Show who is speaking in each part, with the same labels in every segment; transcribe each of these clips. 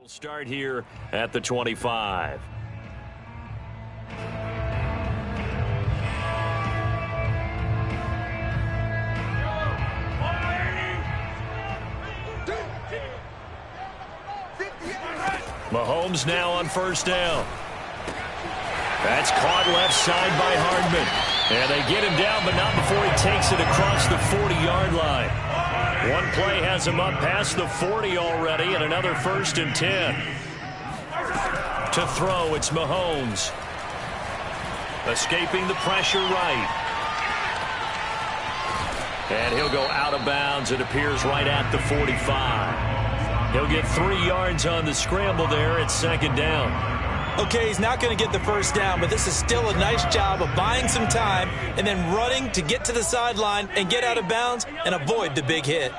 Speaker 1: We'll start here at the 25. Mahomes now on first down. That's caught left side by Hardman. And they get him down, but not before he takes it across the 40-yard line. One play has him up past the 40 already, and another 1st and 10. To throw, it's Mahomes. Escaping the pressure right. And he'll go out of bounds. It appears right at the 45. He'll get 3 yards on the scramble there at 2nd down.
Speaker 2: Okay, he's not going to get the first down, but this is still a nice job of buying some time and then running to get to the sideline and get out of bounds and avoid the big hit.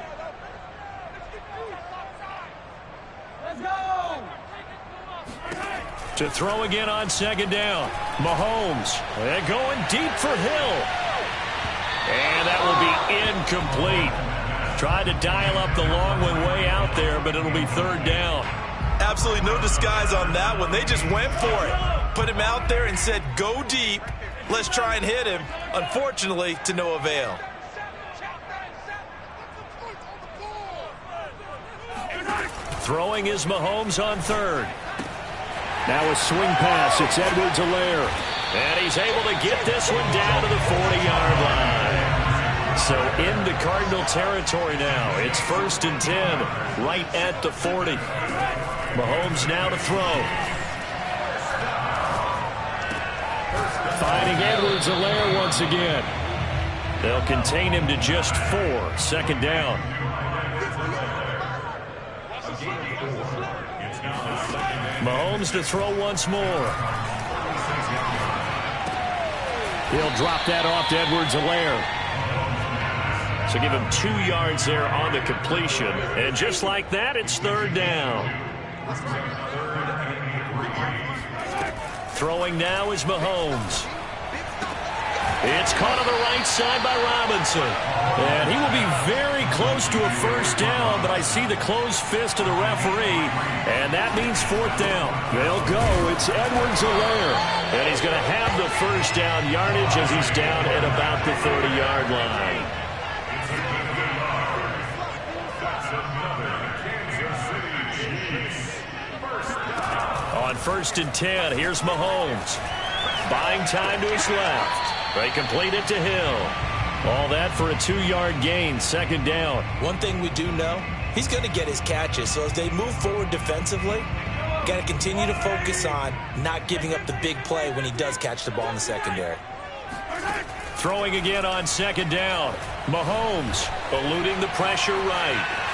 Speaker 3: Let's go!
Speaker 1: To throw again on 2nd down. Mahomes. And going deep for Hill. And that will be incomplete. Tried to dial up the long one way out there, but it'll be 3rd down.
Speaker 2: Absolutely no disguise on that one. They just went for it. Put him out there and said, go deep. Let's try and hit him. Unfortunately, to no avail.
Speaker 1: Throwing is Mahomes on 3rd. Now a swing pass. It's Edwards-Helaire. And he's able to get this one down to the 40-yard line. So into Cardinal territory now. It's 1st and 10 right at the 40. Mahomes now to throw. Finding Edwards-Helaire once again. They'll contain him to just 4. 2nd down. Mahomes to throw once more. He'll drop that off to Edwards-Helaire. So give him 2 yards there on the completion. And just like that, it's 3rd down. Throwing now is Mahomes. It's caught on the right side by Robinson. And he will be very close to a first down, but I see the closed fist of the referee, and that means 4th down. They'll go. It's Edwards-Helaire. And he's going to have the first down yardage as he's down at about the 30-yard line. On 1st and 10, here's Mahomes. Buying time to his left. They complete it to Hill. All that for a 2-yard gain, 2nd down.
Speaker 2: One thing we do know, he's going to get his catches. So as they move forward defensively, got to continue to focus on not giving up the big play when he does catch the ball in the secondary.
Speaker 1: Throwing again on 2nd down. Mahomes eluding the pressure right.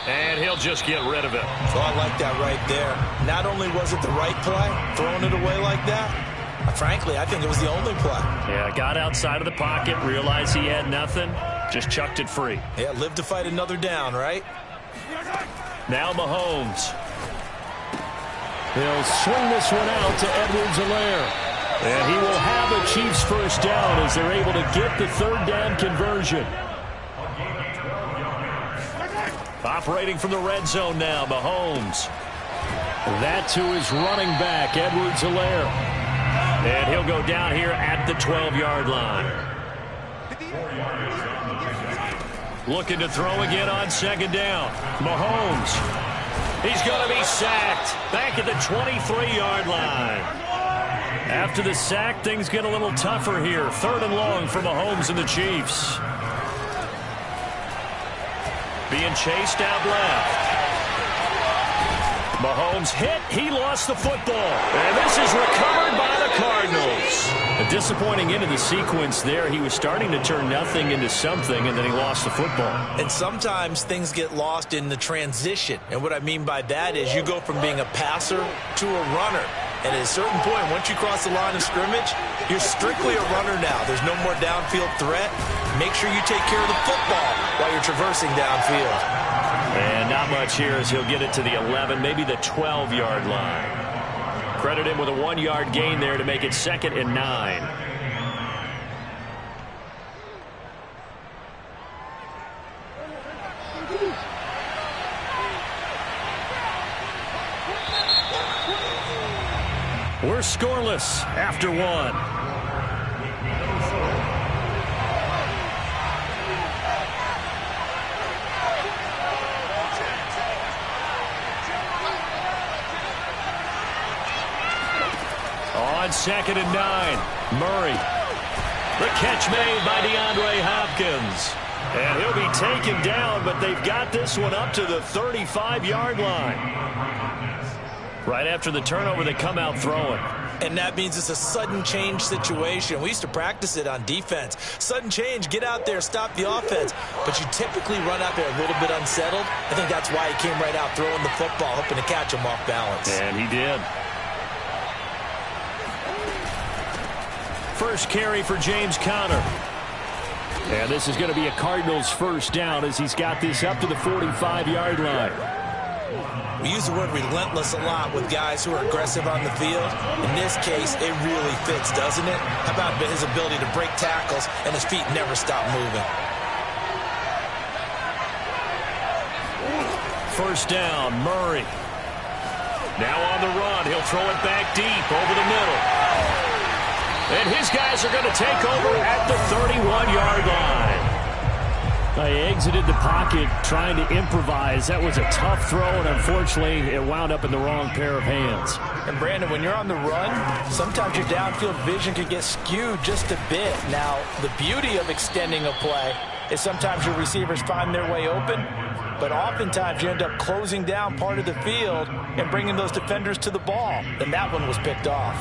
Speaker 1: And he'll just get rid of it.
Speaker 2: So I like that right there. Not only was it the right play, throwing it away like that, frankly, I think it was the only play.
Speaker 1: Yeah, got outside of the pocket, realized he had nothing, just chucked it free.
Speaker 2: Yeah, live to fight another down, right?
Speaker 1: Now Mahomes. He'll swing this one out to Edwards-Helaire. And he will have a Chiefs first down as they're able to get the 3rd down conversion. Operating from the red zone now, Mahomes. That to his running back, Edwards-Helaire. And he'll go down here at the 12-yard line. Looking to throw again on 2nd down. Mahomes. He's going to be sacked back at the 23-yard line. After the sack, things get a little tougher here. 3rd and long for Mahomes and the Chiefs. Being chased out left. Mahomes hit. He lost the football. And this is recovered by the Cardinals. A disappointing end of the sequence there. He was starting to turn nothing into something, and then he lost the football.
Speaker 2: And sometimes things get lost in the transition. And what I mean by that is you go from being a passer to a runner. And at a certain point, once you cross the line of scrimmage, you're strictly a runner now. There's no more downfield threat. Make sure you take care of the football while you're traversing downfield.
Speaker 1: And not much here as he'll get it to the 11, maybe the 12-yard line. Credit him with a 1-yard gain there to make it 2nd and 9. We're scoreless after one. On 2nd and 9, Murray. The catch made by DeAndre Hopkins. And he'll be taken down, but they've got this one up to the 35-yard line. Right after the turnover, they come out throwing.
Speaker 2: And that means it's a sudden change situation. We used to practice it on defense. Sudden change, get out there, stop the offense. But you typically run out there a little bit unsettled. I think that's why he came right out throwing the football, hoping to catch him off balance.
Speaker 1: And he did. First carry for James Conner. And this is going to be a Cardinals first down as he's got this up to the 45-yard line.
Speaker 2: We use the word relentless a lot with guys who are aggressive on the field. In this case, it really fits, doesn't it? How about his ability to break tackles and his feet never stop moving?
Speaker 1: First down, Murray. Now on the run. He'll throw it back deep over the middle. And his guys are going to take over at the 31-yard line.
Speaker 4: They exited the pocket trying to improvise. That was a tough throw, and unfortunately, it wound up in the wrong pair of hands.
Speaker 2: And, Brandon, when you're on the run, sometimes your downfield vision can get skewed just a bit. Now, the beauty of extending a play is sometimes your receivers find their way open, but oftentimes you end up closing down part of the field and bringing those defenders to the ball. And that one was picked off.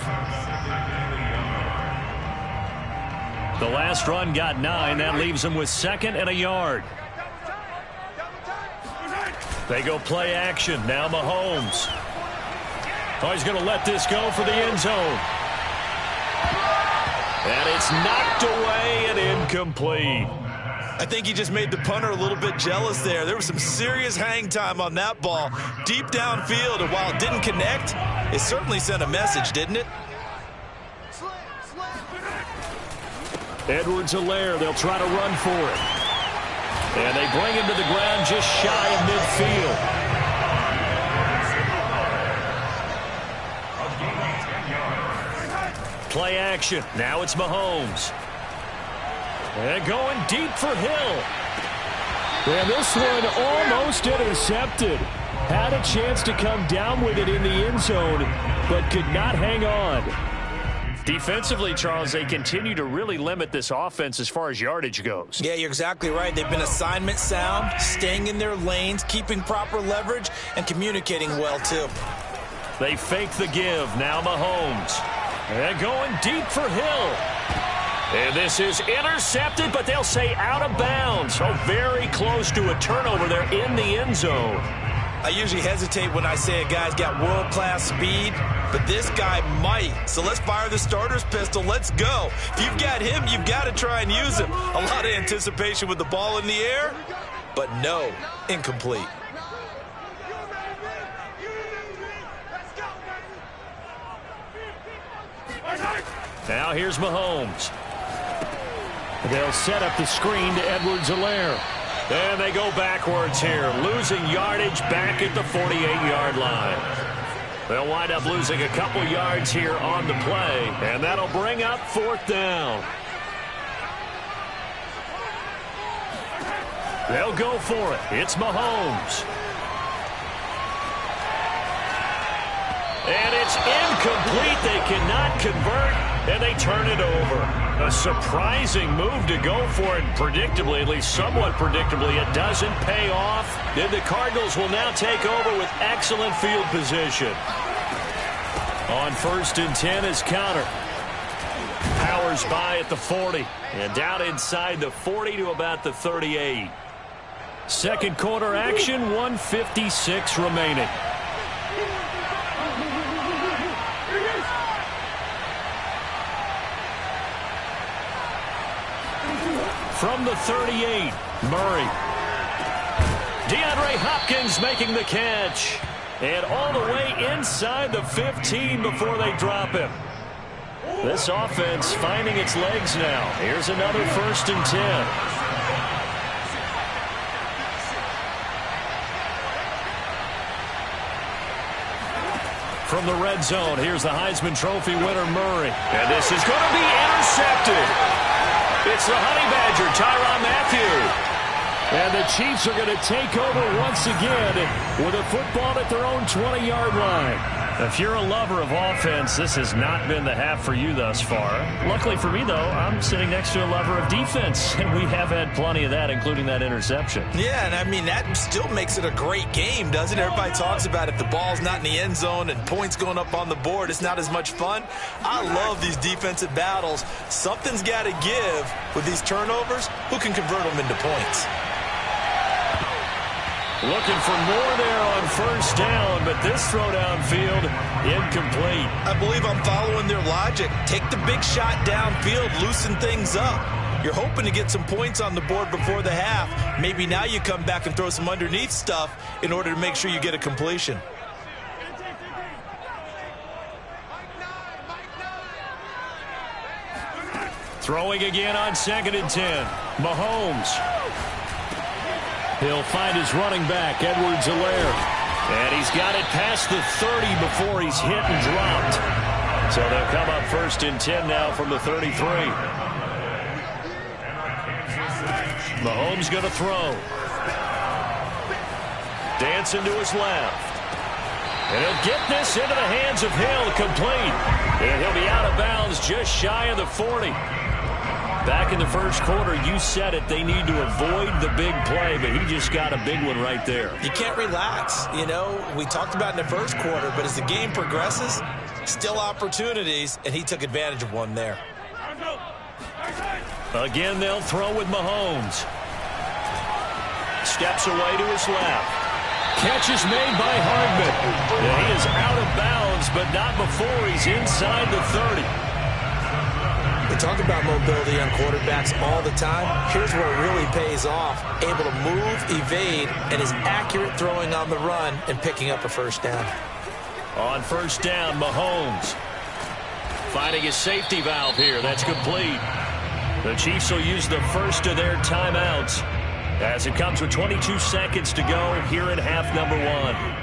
Speaker 1: The last run got 9. That leaves them with 2nd and a yard. They go play action. Now Mahomes. Oh, he's going to let this go for the end zone. And it's knocked away and incomplete.
Speaker 2: I think he just made the punter a little bit jealous there. There was some serious hang time on that ball deep downfield, and while it didn't connect, it certainly sent a message, didn't it?
Speaker 1: Edwards-Helaire, they'll try to run for it. And they bring him to the ground just shy of midfield. Play action. Now it's Mahomes. And going deep for Hill.
Speaker 4: And this one almost intercepted. Had a chance to come down with it in the end zone, but could not hang on.
Speaker 1: Defensively, Charles, they continue to really limit this offense as far as yardage goes.
Speaker 2: Yeah, you're exactly right. They've been assignment sound, staying in their lanes, keeping proper leverage, and communicating well, too.
Speaker 1: They fake the give. Now Mahomes. And going deep for Hill. And this is intercepted, but they'll say out of bounds. So very close to a turnover there in the end zone.
Speaker 2: I usually hesitate when I say a guy's got world-class speed, but this guy might. So let's fire the starter's pistol. Let's go. If you've got him, you've got to try and use him. A lot of anticipation with the ball in the air, but no, incomplete.
Speaker 1: Now here's Mahomes.
Speaker 4: They'll set up the screen to Edwards-Helaire.
Speaker 1: And they go backwards here, losing yardage back at the 48-yard line. They'll wind up losing a couple yards here on the play, and that'll bring up 4th down. They'll go for it. It's Mahomes. And it's incomplete. They cannot convert, and they turn it over. A surprising move to go for it. Predictably, at least somewhat predictably, it doesn't pay off. Then the Cardinals will now take over with excellent field position. On 1st and 10 is Conner. Powers by at the 40. And down inside the 40 to about the 38. Second quarter action, 1:56 remaining. From the 38, Murray. DeAndre Hopkins making the catch. And all the way inside the 15 before they drop him. This offense finding its legs now. Here's another 1st and 10. From the red zone, here's the Heisman Trophy winner, Murray. And this is going to be intercepted. It's the Honey Badger, Tyrann Mathieu. And the Chiefs are going to take over once again with a football at their own 20-yard line. If you're a lover of offense, this has not been the half for you thus far. Luckily for me, though, I'm sitting next to a lover of defense, and we have had plenty of that, including that interception.
Speaker 2: Yeah, and I mean, that still makes it a great game, doesn't it? Everybody talks about if the ball's not in the end zone and points going up on the board, it's not as much fun. I love these defensive battles. Something's got to give with these turnovers. Who can convert them into points?
Speaker 1: Looking for more there on first down, but this throw downfield, incomplete.
Speaker 2: I believe I'm following their logic. Take the big shot downfield, loosen things up. You're hoping to get some points on the board before the half. Maybe now you come back and throw some underneath stuff in order to make sure you get a completion.
Speaker 1: Throwing again on 2nd and 10. Mahomes. He'll find his running back, Edwards-Helaire. And he's got it past the 30 before he's hit and dropped. So they'll come up 1st and 10 now from the 33. Mahomes going to throw. Dancing to his left. And he'll get this into the hands of Hill, complete. And he'll be out of bounds just shy of the 40. Back in the first quarter, you said it, they need to avoid the big play, but he just got a big one right there.
Speaker 2: You can't relax. You know, we talked about in the first quarter, but as the game progresses, still opportunities, and he took advantage of one there.
Speaker 1: Again, they'll throw with Mahomes. Steps away to his left. Catch is made by Hardman. And he is out of bounds, but not before he's inside the 30.
Speaker 2: We talk about mobility on quarterbacks all the time. Here's where it really pays off. Able to move, evade, and is accurate throwing on the run and picking up a first down.
Speaker 1: On first down, Mahomes finding his safety valve here. That's complete. The Chiefs will use the first of their timeouts as it comes with 22 seconds to go here in half number 1.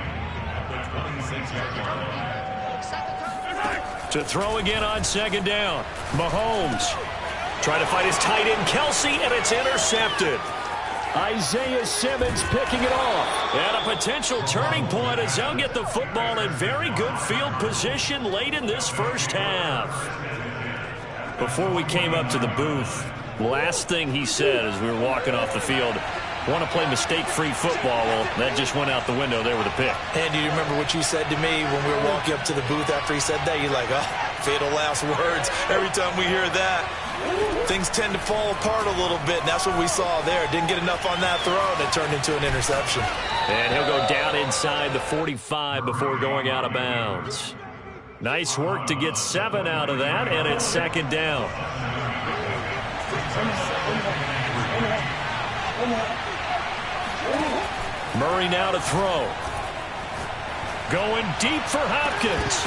Speaker 1: To throw again on 2nd down. Mahomes trying to fight his tight end, Kelsey, and it's intercepted.
Speaker 4: Isaiah Simmons picking it off.
Speaker 1: And a potential turning point as they'll get the football in very good field position late in this first half. Before we came up to the booth, last thing he said as we were walking off the field, want to play mistake-free football. Well, that just went out the window there with a pick.
Speaker 2: And do you remember what you said to me when we were walking up to the booth after he said that? You're like, oh, fatal last words. Every time we hear that, things tend to fall apart a little bit, and that's what we saw there. Didn't get enough on that throw, and it turned into an interception.
Speaker 1: And he'll go down inside the 45 before going out of bounds. Nice work to get 7 out of that, and it's 2nd down. Murray now to throw. Going deep for Hopkins.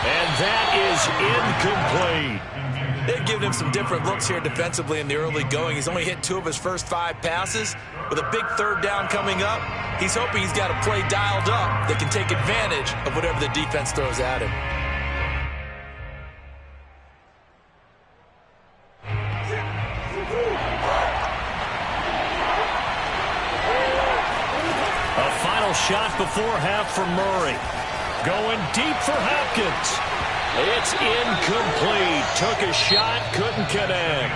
Speaker 1: And that is incomplete.
Speaker 2: They've given him some different looks here defensively in the early going. He's only hit 2 of his first 5 passes. With a big 3rd down coming up, he's hoping he's got a play dialed up that can take advantage of whatever the defense throws at him.
Speaker 1: Shot before half for Murray. Going deep for Hopkins. It's incomplete. Took a shot, couldn't connect.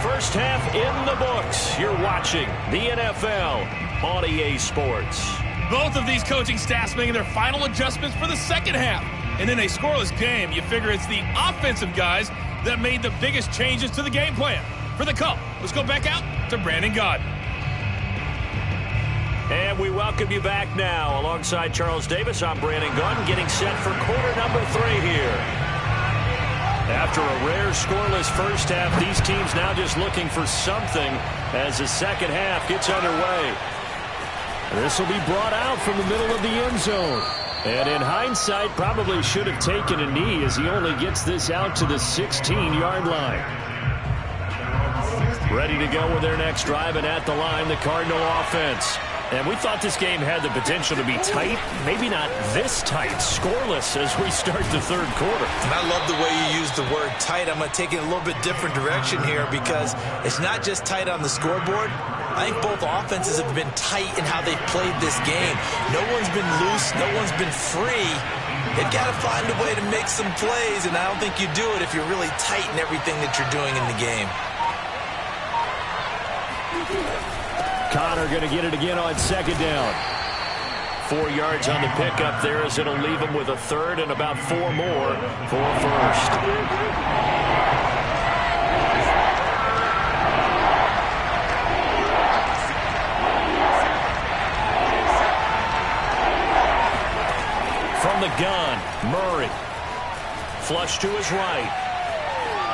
Speaker 1: First half in the books. You're watching the NFL on EA Sports.
Speaker 5: Both of these coaching staffs making their final adjustments for the second half. And in a scoreless game, you figure it's the offensive guys that made the biggest changes to the game plan. For the call, let's go back out to Brandon Gaudin.
Speaker 1: And we welcome you back now. Alongside Charles Davis, I'm Brandon Gaudin, getting set for quarter number 3 here. After a rare scoreless first half, these teams now just looking for something as the second half gets underway.
Speaker 4: This will be brought out from the middle of the end zone. And in hindsight, probably should have taken a knee as he only gets this out to the 16-yard line.
Speaker 1: Ready to go with their next drive, and at the line, the Cardinal offense.
Speaker 4: And we thought this game had the potential to be tight, maybe not this tight, scoreless as we start the third quarter.
Speaker 2: And I love the way you use the word tight. I'm going to take it a little bit different direction here because it's not just tight on the scoreboard. I think both offenses have been tight in how they've played this game. No one's been loose. No one's been free. They've got to find a way to make some plays, and I don't think you do it if you're really tight in everything that you're doing in the game.
Speaker 4: Connor going to get it again on second down. 4 yards on the pickup there as it'll leave him with a third and about 4 more for first. From the gun, Murray. Flush to his right.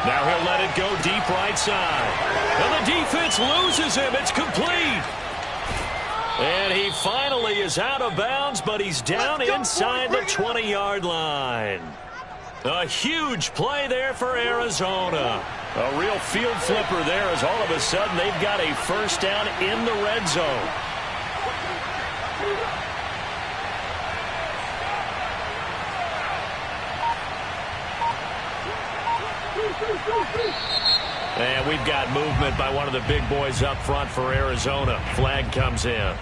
Speaker 4: Now he'll let it go deep right side. And the defense loses him. It's complete. And he finally is out of bounds, but he's down inside the 20-yard line. A huge play there for Arizona. A real field flipper there as all of a sudden they've got a first down in the red zone. And we've got movement by one of the big boys up front for Arizona. Flag comes in.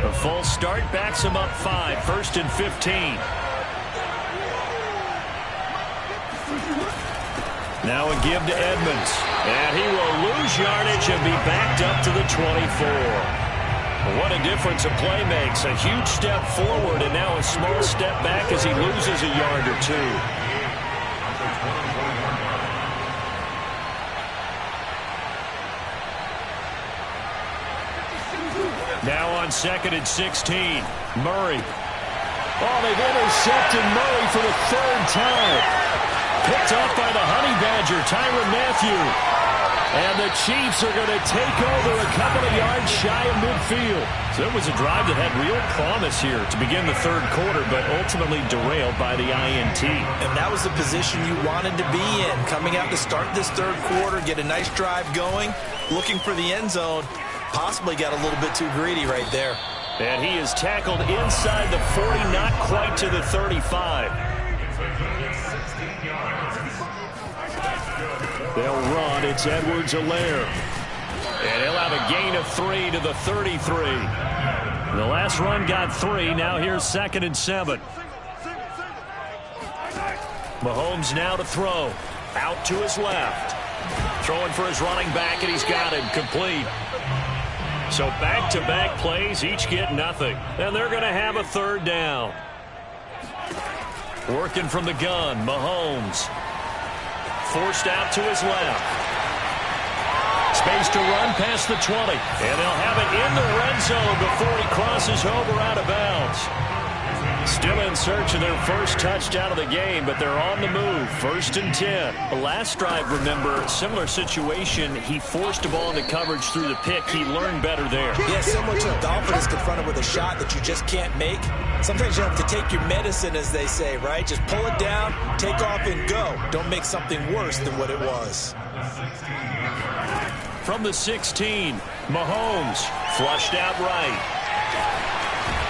Speaker 4: A full start backs him up 5, 1st and 15. Now a give to Edmonds. And he will lose yardage and be backed up to the 24. What a difference a play makes. A huge step forward and now a small step back as he loses a yard or two. Now on 2nd and 16, Murray. Oh, they've intercepted Murray for the 3rd time. Picked up by the Honey Badger, Tyrann Mathieu. And the Chiefs are going to take over a couple of yards shy of midfield. So it was a drive that had real promise here to begin the 3rd quarter, but ultimately derailed by the INT.
Speaker 2: And that was the position you wanted to be in. Coming out to start this 3rd quarter, get a nice drive going, looking for the end zone. Possibly got a little bit too greedy right there.
Speaker 4: And he is tackled inside the 40, not quite to the 35. They'll run. It's Edwards-Helaire. And he'll have a gain of 3 to the 33. The last run got 3. Now here's 2nd and 7. Mahomes now to throw. Out to his left. Throwing for his running back, and he's got him complete. So back-to-back plays, each get nothing. And they're going to have a 3rd down. Working from the gun, Mahomes. Forced out to his left. Space to run past the 20. And they'll have it in the red zone before he crosses over out of bounds. Still in search of their first touchdown of the game, but they're on the move. 1st and 10. The last drive, remember, similar situation. He forced a ball into coverage through the pick. He learned better there.
Speaker 2: Yeah, similar to a Dolphins confronted with a shot that you just can't make. Sometimes you have to take your medicine, as they say, right? Just pull it down, take off, and go. Don't make something worse than what it was.
Speaker 4: From the 16, Mahomes flushed out right.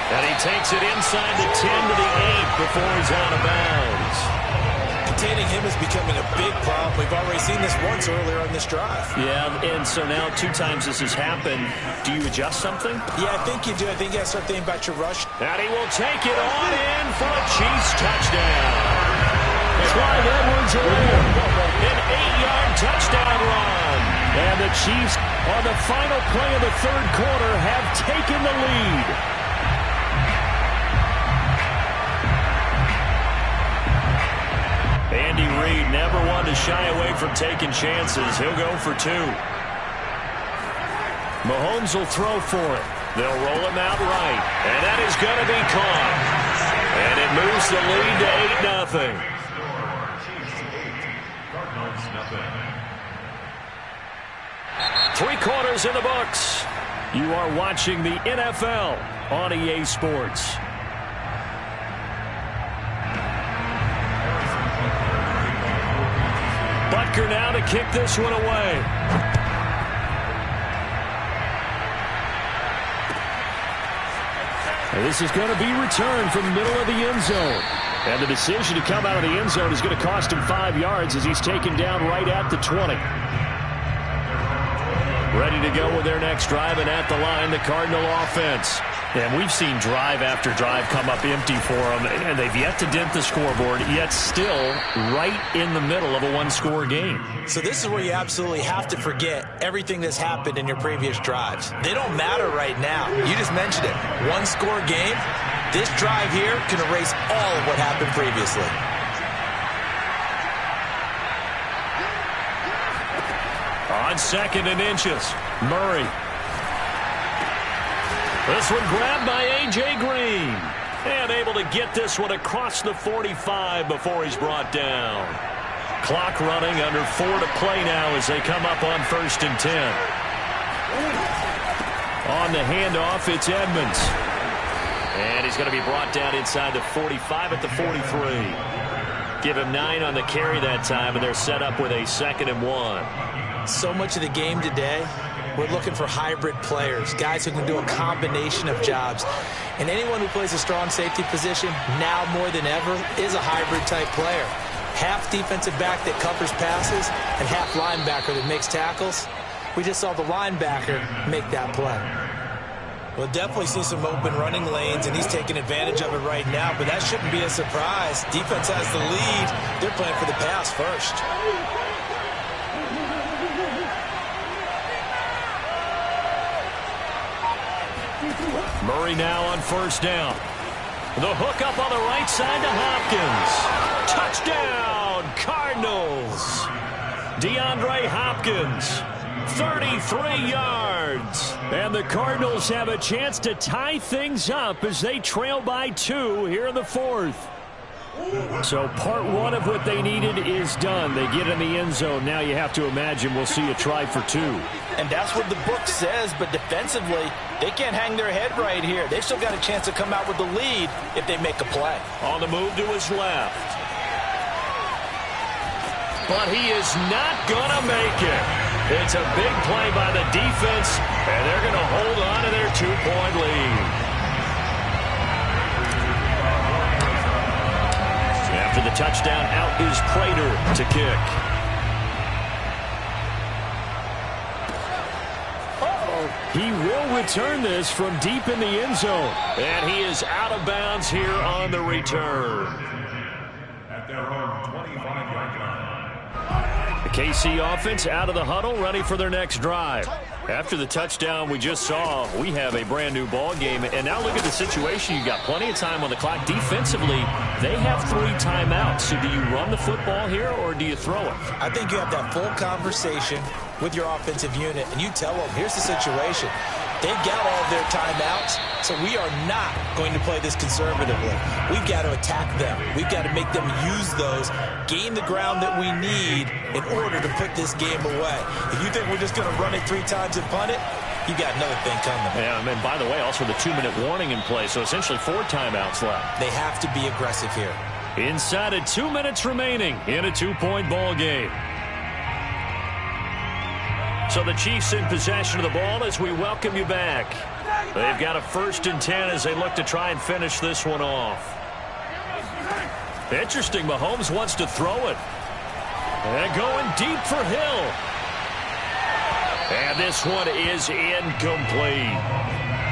Speaker 4: And he takes it inside the 10 to the 8 before he's out of bounds.
Speaker 2: Containing him is becoming a big problem. We've already seen this once earlier on this drive.
Speaker 4: Yeah, and so now 2 times this has happened. Do you adjust something?
Speaker 2: Yeah, I think you do. I think you got to start thinking about your rush.
Speaker 4: And he will take it on in for a Chiefs touchdown. Clyde Edwards-Helaire, an 8-yard touchdown run. And the Chiefs, on the final play of the 3rd quarter, have taken the lead. Andy Reid never one to shy away from taking chances. He'll go for 2. Mahomes will throw for it. They'll roll him out right. And that is going to be caught. And it moves the lead to 8-0. 3 quarters in the books. You are watching the NFL on EA Sports. Butker now to kick this one away.
Speaker 1: This is going to be returned from the middle of the end zone. And the decision to come out of the end zone is going to cost him 5 yards as he's taken down right at the 20. Ready to go with their next drive, and at the line, the Cardinal offense. And we've seen drive after drive come up empty for them, and they've yet to dent the scoreboard, yet still right in the middle of a one-score game.
Speaker 2: So this is where you absolutely have to forget everything that's happened in your previous drives. They don't matter right now. You just mentioned it. One-score game. This drive here can erase all of what happened previously.
Speaker 1: On 2nd and inches, Murray. This one grabbed by A.J. Green. And able to get this one across the 45 before he's brought down. Clock running, under 4 to play now as they come up on 1st and 10. On the handoff, it's Edmonds. And he's going to be brought down inside the 45 at the 43. Give him 9 on the carry that time, and they're set up with a 2nd and 1.
Speaker 2: So much of the game today, we're looking for hybrid players, guys who can do a combination of jobs. And anyone who plays a strong safety position, now more than ever, is a hybrid-type player. Half defensive back that covers passes and half linebacker that makes tackles. We just saw the linebacker make that play. We'll definitely see some open running lanes, and he's taking advantage of it right now, but that shouldn't be a surprise. Defense has the lead. They're playing for the pass first.
Speaker 1: Murray now on 1st down. The hook up on the right side to Hopkins. Touchdown, Cardinals. DeAndre Hopkins, 33 yards. And the Cardinals have a chance to tie things up as they trail by 2 here in the 4th. So part 1 of what they needed is done. They get in the end zone. Now you have to imagine we'll see a try for 2.
Speaker 2: And that's what the book says, but defensively, they can't hang their head right here. They've still got a chance to come out with the lead if they make a play.
Speaker 1: On the move to his left. But he is not going to make it. It's a big play by the defense, and they're going to hold on to their 2-point lead. After the touchdown, out is Prater to kick. He will return this from deep in the end zone. And he is out of bounds here on the return.
Speaker 6: At their own 25-yard line.
Speaker 1: The KC offense out of the huddle, ready for their next drive. After the touchdown we just saw, we have a brand new ball game. And now look at the situation. You got plenty of time on the clock. Defensively, they have 3 timeouts. So do you run the football here or do you throw it?
Speaker 2: I think you have that full conversation with your offensive unit, and you tell them, here's the situation. They've got all of their timeouts, so we are not going to play this conservatively. We've got to attack them. We've got to make them use those, gain the ground that we need in order to put this game away. If you think we're just going to run it 3 times and punt it, you got another thing coming.
Speaker 1: Yeah, and by the way, also the 2-minute warning in play, so essentially 4 timeouts left.
Speaker 2: They have to be aggressive here.
Speaker 1: Inside of 2 minutes remaining in a 2-point ball game. So the Chiefs in possession of the ball as we welcome you back. They've got a 1st and 10 as they look to try and finish this one off. Interesting, Mahomes wants to throw it. And going deep for Hill. And this one is incomplete.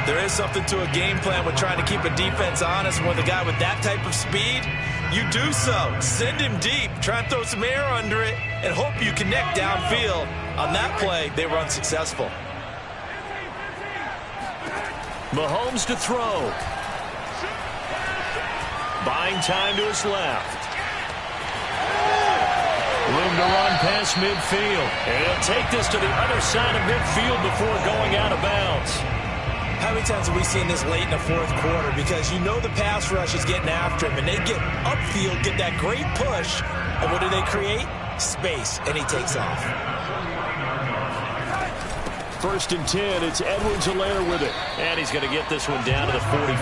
Speaker 2: There is something to a game plan with trying to keep a defense honest. With a guy with that type of speed, you do so. Send him deep. Try and throw some air under it and hope you connect downfield. On that play, they were unsuccessful.
Speaker 1: Mahomes to throw. Buying time to his left. Room to run past midfield. And he'll take this to the other side of midfield before going out of bounds.
Speaker 2: How many times have we seen this late in the 4th quarter? Because you know the pass rush is getting after him, and they get upfield, get that great push, and what do they create? Space, and he takes off.
Speaker 1: 1st and 10, it's Edwards-Helaire with it. And he's going to get this one down to the 45.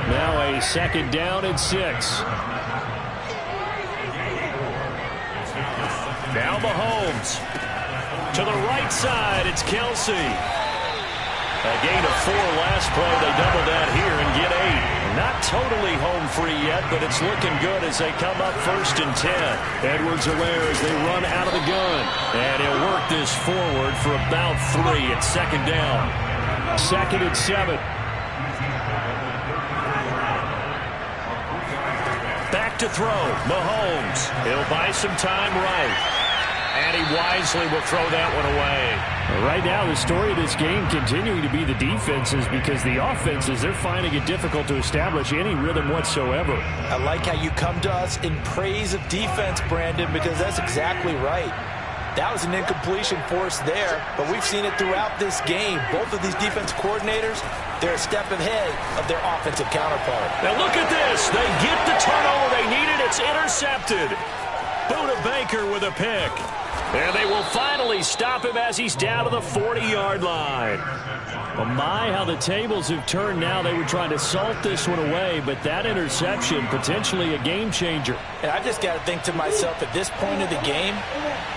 Speaker 1: Now a 2nd down and 6. Now Mahomes. To the right side, it's Kelsey. A gain of 4 last play. They double that here and get 8. Not totally home free yet, but it's looking good as they come up 1st and 10. Edwards-Helaire as they run out of the gun. And he'll work this forward for about 3 at 2nd down. 2nd and 7. Back to throw. Mahomes. He'll buy some time right. And he wisely will throw that one away.
Speaker 4: Right now, the story of this game continuing to be the defenses, because the offenses, they're finding it difficult to establish any rhythm whatsoever.
Speaker 2: I like how you come to us in praise of defense, Brandon, because that's exactly right. That was an incompletion forced there, but we've seen it throughout this game. Both of these defense coordinators, they're a step ahead of their offensive counterpart.
Speaker 1: Now look at this. They get the turnover they needed. It's intercepted. Buda Baker with a pick. And they will finally stop him as he's down to the 40-yard line.
Speaker 4: Well, my, how the tables have turned now. They were trying to salt this one away, but that interception, potentially a game changer.
Speaker 2: And I just got to think to myself, at this point of the game,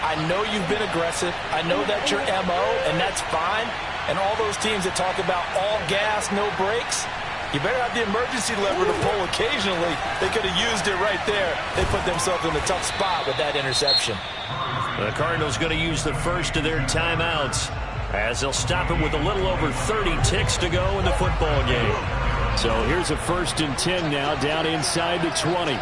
Speaker 2: I know you've been aggressive. I know that's your MO, and that's fine. And all those teams that talk about all gas, no brakes, you better have the emergency lever to pull occasionally. They could have used it right there. They put themselves in a tough spot with that interception.
Speaker 1: The Cardinals going to use the first of their timeouts as they'll stop it with a little over 30 ticks to go in the football game.
Speaker 4: So here's a 1st and 10 now, down inside the 20.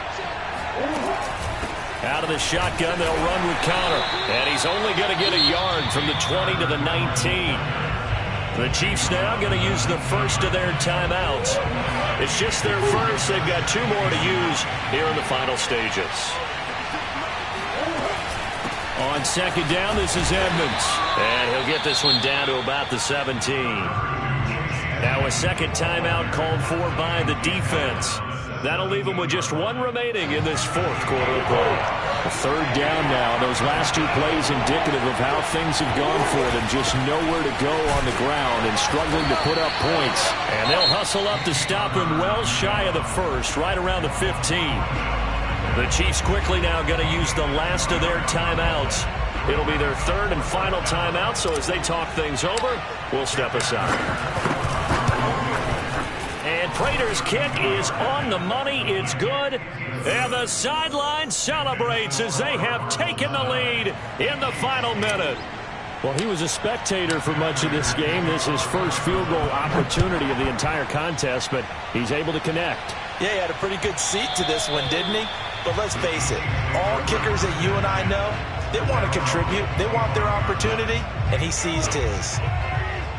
Speaker 1: Out of the shotgun, they'll run with Connor. And he's only going to get a yard from the 20 to the 19. The Chiefs now going to use the first of their timeouts. It's just their first. They've got 2 more to use here in the final stages.
Speaker 4: On 2nd down, this is Edmonds.
Speaker 1: And he'll get this one down to about the 17. Now a second timeout called for by the defense. That'll leave them with just 1 remaining in this 4th quarter of play.
Speaker 4: A 3rd down now. Those last 2 plays indicative of how things have gone for them. Just nowhere to go on the ground and struggling to put up points.
Speaker 1: And they'll hustle up to stop him well shy of the 1st, right around the 15. The Chiefs quickly now going to use the last of their timeouts. It'll be their 3rd and final timeout, so as they talk things over, we'll step aside. And Prater's kick is on the money. It's good. And the sideline celebrates as they have taken the lead in the final minute.
Speaker 4: Well, he was a spectator for much of this game. This is his first field goal opportunity of the entire contest, but he's able to connect.
Speaker 2: Yeah, he had a pretty good seat to this one, didn't he? But let's face it, all kickers that you and I know, they want to contribute. They want their opportunity, and he seized his.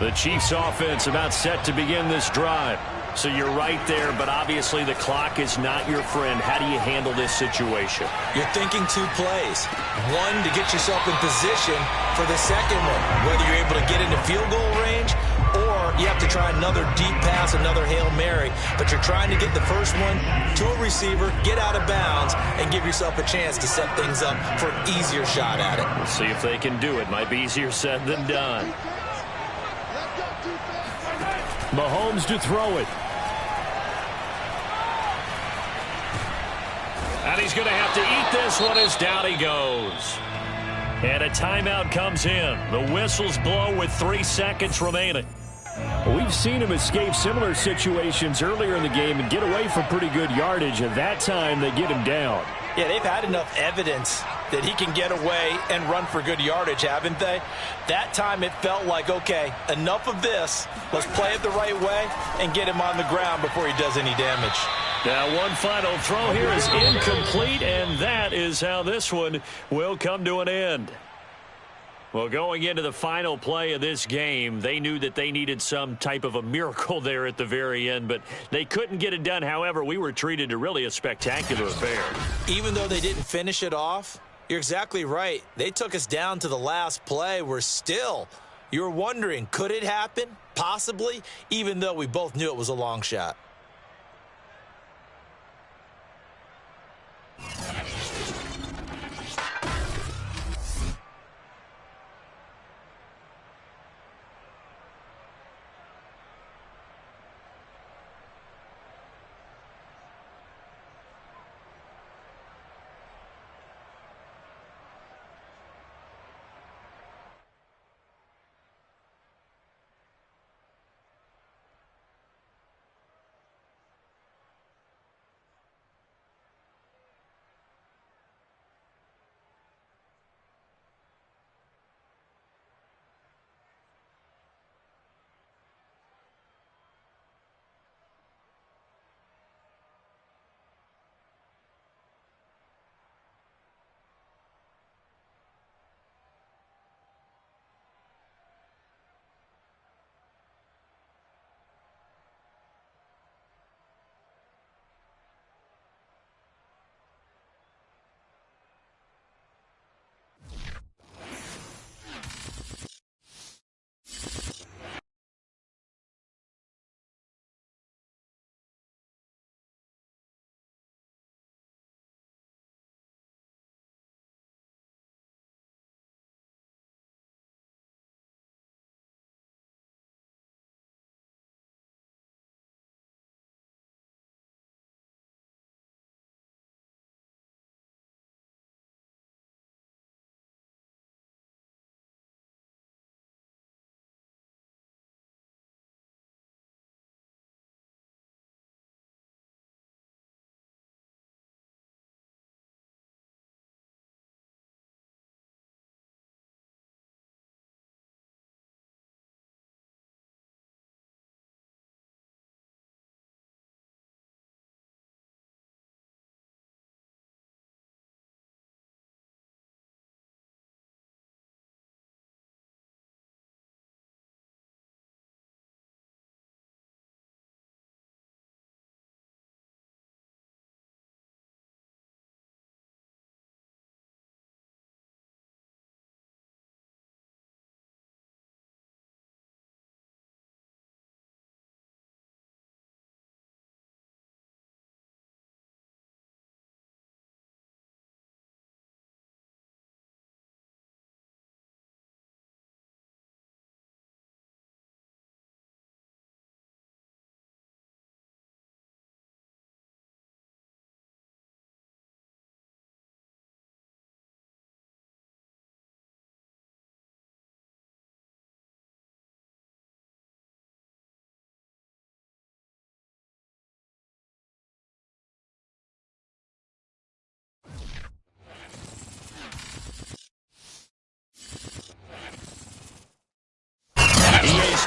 Speaker 1: The Chiefs offense about set to begin this drive. So you're right there, but obviously the clock is not your friend. How do you handle this situation?
Speaker 2: You're thinking 2 plays. One, to get yourself in position for the second one, whether you're able to get into field goal range or you have to try another deep pass, another Hail Mary. But you're trying to get the first one to a receiver, get out of bounds, and give yourself a chance to set things up for an easier shot at it.
Speaker 1: We'll see if they can do it. Might be easier said than done.
Speaker 4: Mahomes to throw it.
Speaker 1: And he's going to have to eat this one as down he goes. And a timeout comes in. The whistles blow with 3 seconds remaining.
Speaker 4: Well, we've seen him escape similar situations earlier in the game and get away from pretty good yardage. At that time, they get him down.
Speaker 2: Yeah, they've had enough evidence that he can get away and run for good yardage, haven't they? That time it felt like, okay, enough of this. Let's play it the right way and get him on the ground before he does any damage.
Speaker 1: Now one final throw here is incomplete, and that is how this one will come to an end. Well, going into the final play of this game, they knew that they needed some type of a miracle there at the very end, but they couldn't get it done. However, we were treated to really a spectacular affair.
Speaker 2: Even though they didn't finish it off, you're exactly right. They took us down to the last play. We're still, you were wondering, could it happen? Possibly, even though we both knew it was a long shot.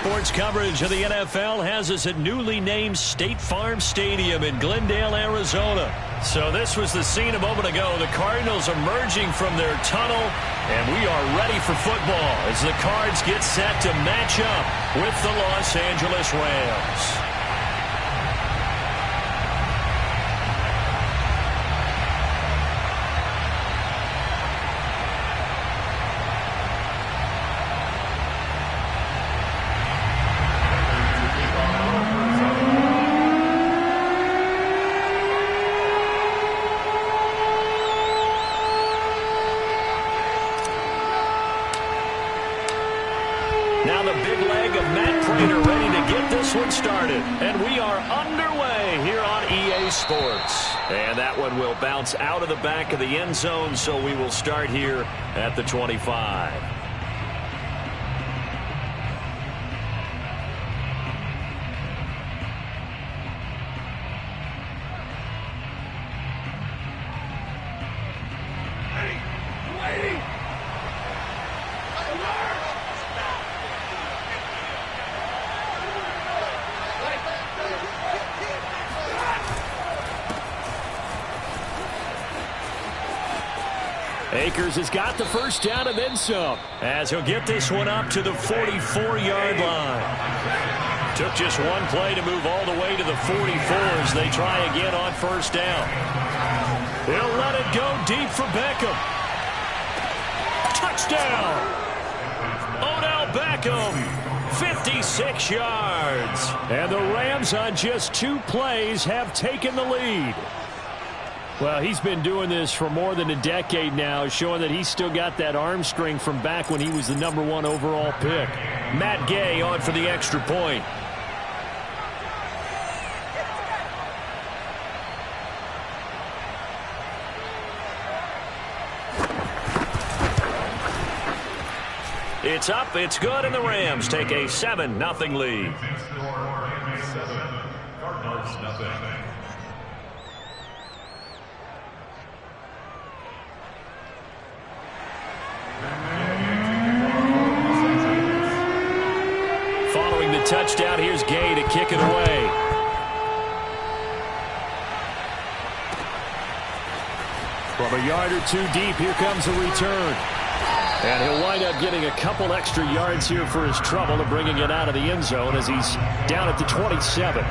Speaker 1: sports coverage of the NFL has us at newly named State Farm Stadium in Glendale, Arizona. So this was the scene a moment ago. The Cardinals emerging from their tunnel, and we are ready for football as the Cards get set to match up with the Los Angeles Rams. Now the big leg of Matt Pratt ready to get this one started. And we are underway here on EA Sports. And that one will bounce out of the back of the end zone, so we will start here at the 25. Akers has got the first down and then some, as he'll get this one up to the 44-yard line. Took just one play to move all the way to the 44 as they try again on first down. He'll let it go deep for Beckham. Touchdown! Odell Beckham, 56 yards. And the Rams on just 2 plays have taken the lead. Well, he's been doing this for more than a decade now, showing that he's still got that arm strength from back when he was the #1 overall pick. Matt Gay on for the extra point. It's up, it's good, and the Rams take a 7-0 lead.
Speaker 6: Cardinals, nothing.
Speaker 1: Following the touchdown, here's Gay to kick it away. From a yard or two deep, here comes a return. And he'll wind up getting a couple extra yards here for his trouble and bringing it out of the end zone as he's down at the 27.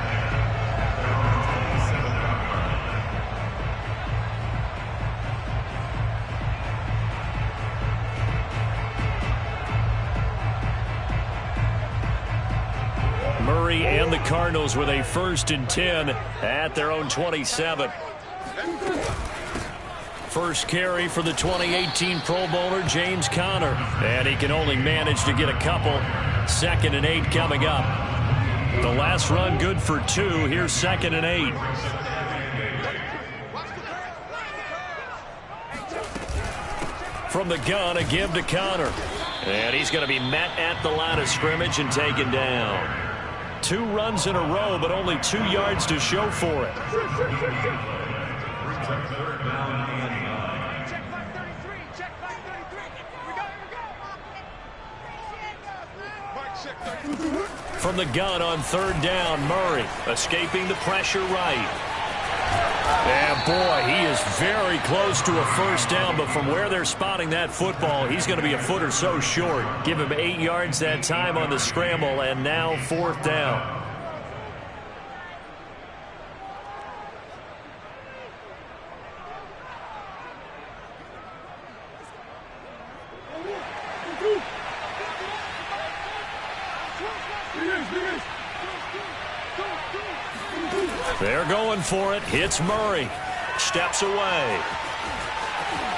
Speaker 1: Murray and the Cardinals with a 1st and 10 at their own 27. First carry for the 2018 Pro Bowler, James Conner. And he can only manage to get a couple. 2nd and 8 coming up. The last run good for 2. Here's 2nd and 8. From the gun, a give to Conner. And he's going to be met at the line of scrimmage and taken down. 2 runs in a row, but only 2 yards to show for it. From the gun on 3rd down, Murray escaping the pressure right. And boy, he is very close to a first down, but from where they're spotting that football, he's going to be a foot or so short. Give him 8 yards that time on the scramble, and now 4th down. They're going for it. Hits Murray. Steps away.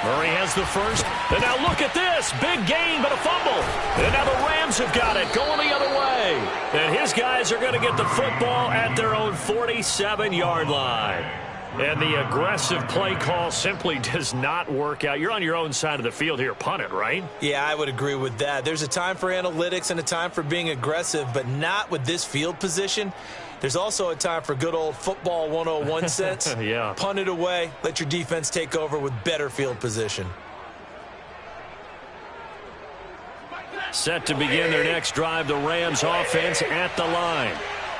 Speaker 1: Murray has the first. And now look at this. Big gain, but a fumble. And now the Rams have got it. Going the other way. And his guys are going to get the football at their own 47-yard line. And the aggressive play call simply does not work out. You're on your own side of the field here. Punt it, right?
Speaker 2: Yeah, I would agree with that. There's a time for analytics and a time for being aggressive, but not with this field position. There's also a time for good old football 101 sense.
Speaker 1: Yeah.
Speaker 2: Punt it away. Let your defense take over with better field position.
Speaker 1: Set to begin their next drive, the Rams offense at the line.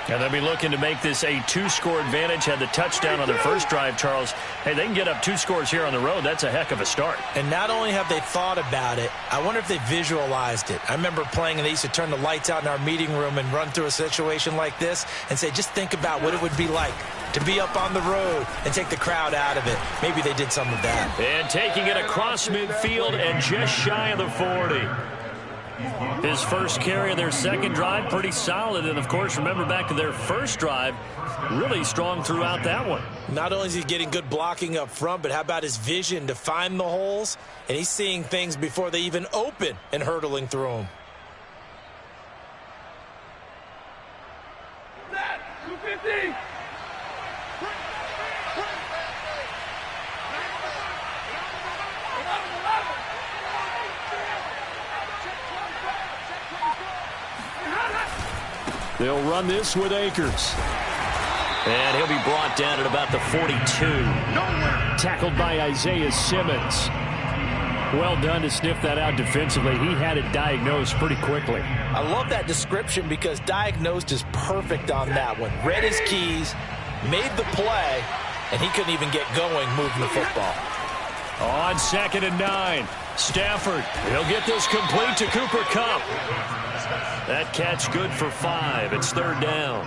Speaker 1: And they'll be looking to make this a 2-score advantage. Had the touchdown on their first drive, Charles. Hey, they can get up 2 scores here on the road. That's a heck of a start.
Speaker 2: And not only have they thought about it, I wonder if they visualized it. I remember playing, and they used to turn the lights out in our meeting room and run through a situation like this and say, just think about what it would be like to be up on the road and take the crowd out of it. Maybe they did some of that.
Speaker 1: And taking it across midfield and just shy of the 40. His first carry of their second drive, pretty solid. And, of course, remember back to their first drive, really strong throughout that one.
Speaker 2: Not only is he getting good blocking up front, but how about his vision to find the holes? And he's seeing things before they even open and hurdling through them.
Speaker 3: That, 250.
Speaker 1: They'll run this with Akers. And he'll be brought down at about the 42. Tackled by Isaiah Simmons. Well done to sniff that out defensively. He had it diagnosed pretty quickly.
Speaker 2: I love that description because diagnosed is perfect on that one. Read his keys, made the play, and he couldn't even get going moving the football.
Speaker 1: On 2nd and 9, Stafford. He'll get this complete to Cooper Kupp. That catch good for 5. It's 3rd down.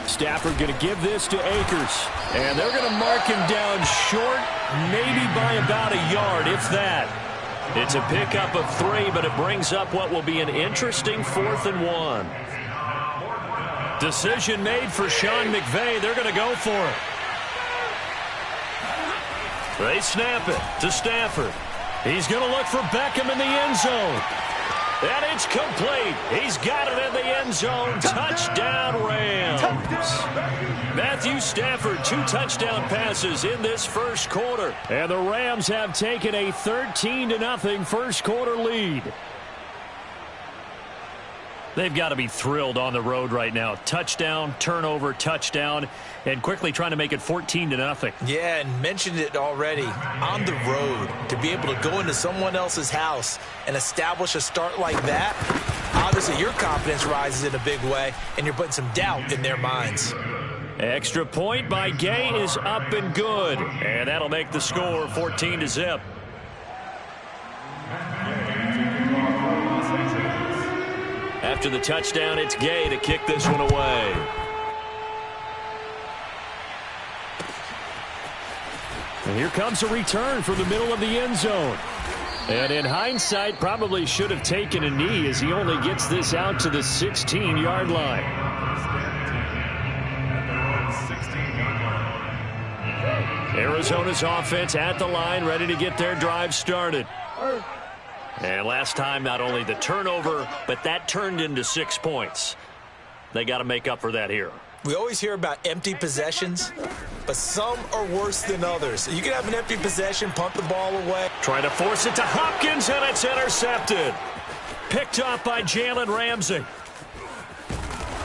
Speaker 1: Stafford going to give this to Akers. And they're going to mark him down short, maybe by about a yard, if that. It's a pickup of 3, but it brings up what will be an interesting 4th and 1. Decision made for Sean McVay. They're going to go for it. They snap it to Stafford. He's going to look for Beckham in the end zone. And it's complete. He's got it in the end zone. Touchdown, Rams. Matthew Stafford, 2 touchdown passes in this first quarter. And the Rams have taken a 13-0 first quarter lead. They've got to be thrilled on the road right now. Touchdown, turnover, touchdown, and quickly trying to make it 14-0.
Speaker 2: Yeah, and mentioned it already. On the road, to be able to go into someone else's house and establish a start like that, obviously your confidence rises in a big way, and you're putting some doubt in their minds.
Speaker 1: Extra point by Gay is up and good, and that'll make the score 14-0. After the touchdown, it's Gay to kick this one away. And here comes a return from the middle of the end zone. And in hindsight, probably should have taken a knee as he only gets this out to the 16-yard line. Arizona's offense at the line, ready to get their drive started. And last time, not only the turnover, but that turned into 6 points. They got to make up for that here.
Speaker 2: We always hear about empty possessions, but some are worse than others. You can have an empty possession, punt the ball away.
Speaker 1: Trying to force it to Hopkins, and it's intercepted. Picked off by Jalen Ramsey.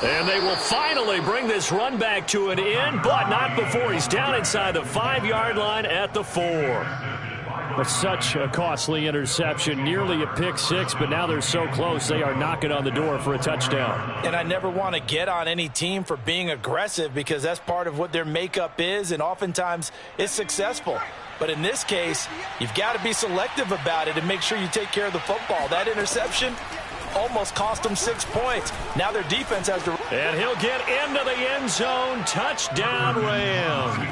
Speaker 1: And they will finally bring this run back to an end, but not before he's down inside the 5-yard line at the 4. But such a costly interception, nearly a pick 6, but now they're so close they are knocking on the door for a touchdown.
Speaker 2: And I never want to get on any team for being aggressive because that's part of what their makeup is, and oftentimes it's successful. But in this case, you've got to be selective about it and make sure you take care of the football. That interception almost cost them 6 points. Now their defense has to...
Speaker 1: And he'll get into the end zone. Touchdown, Rams.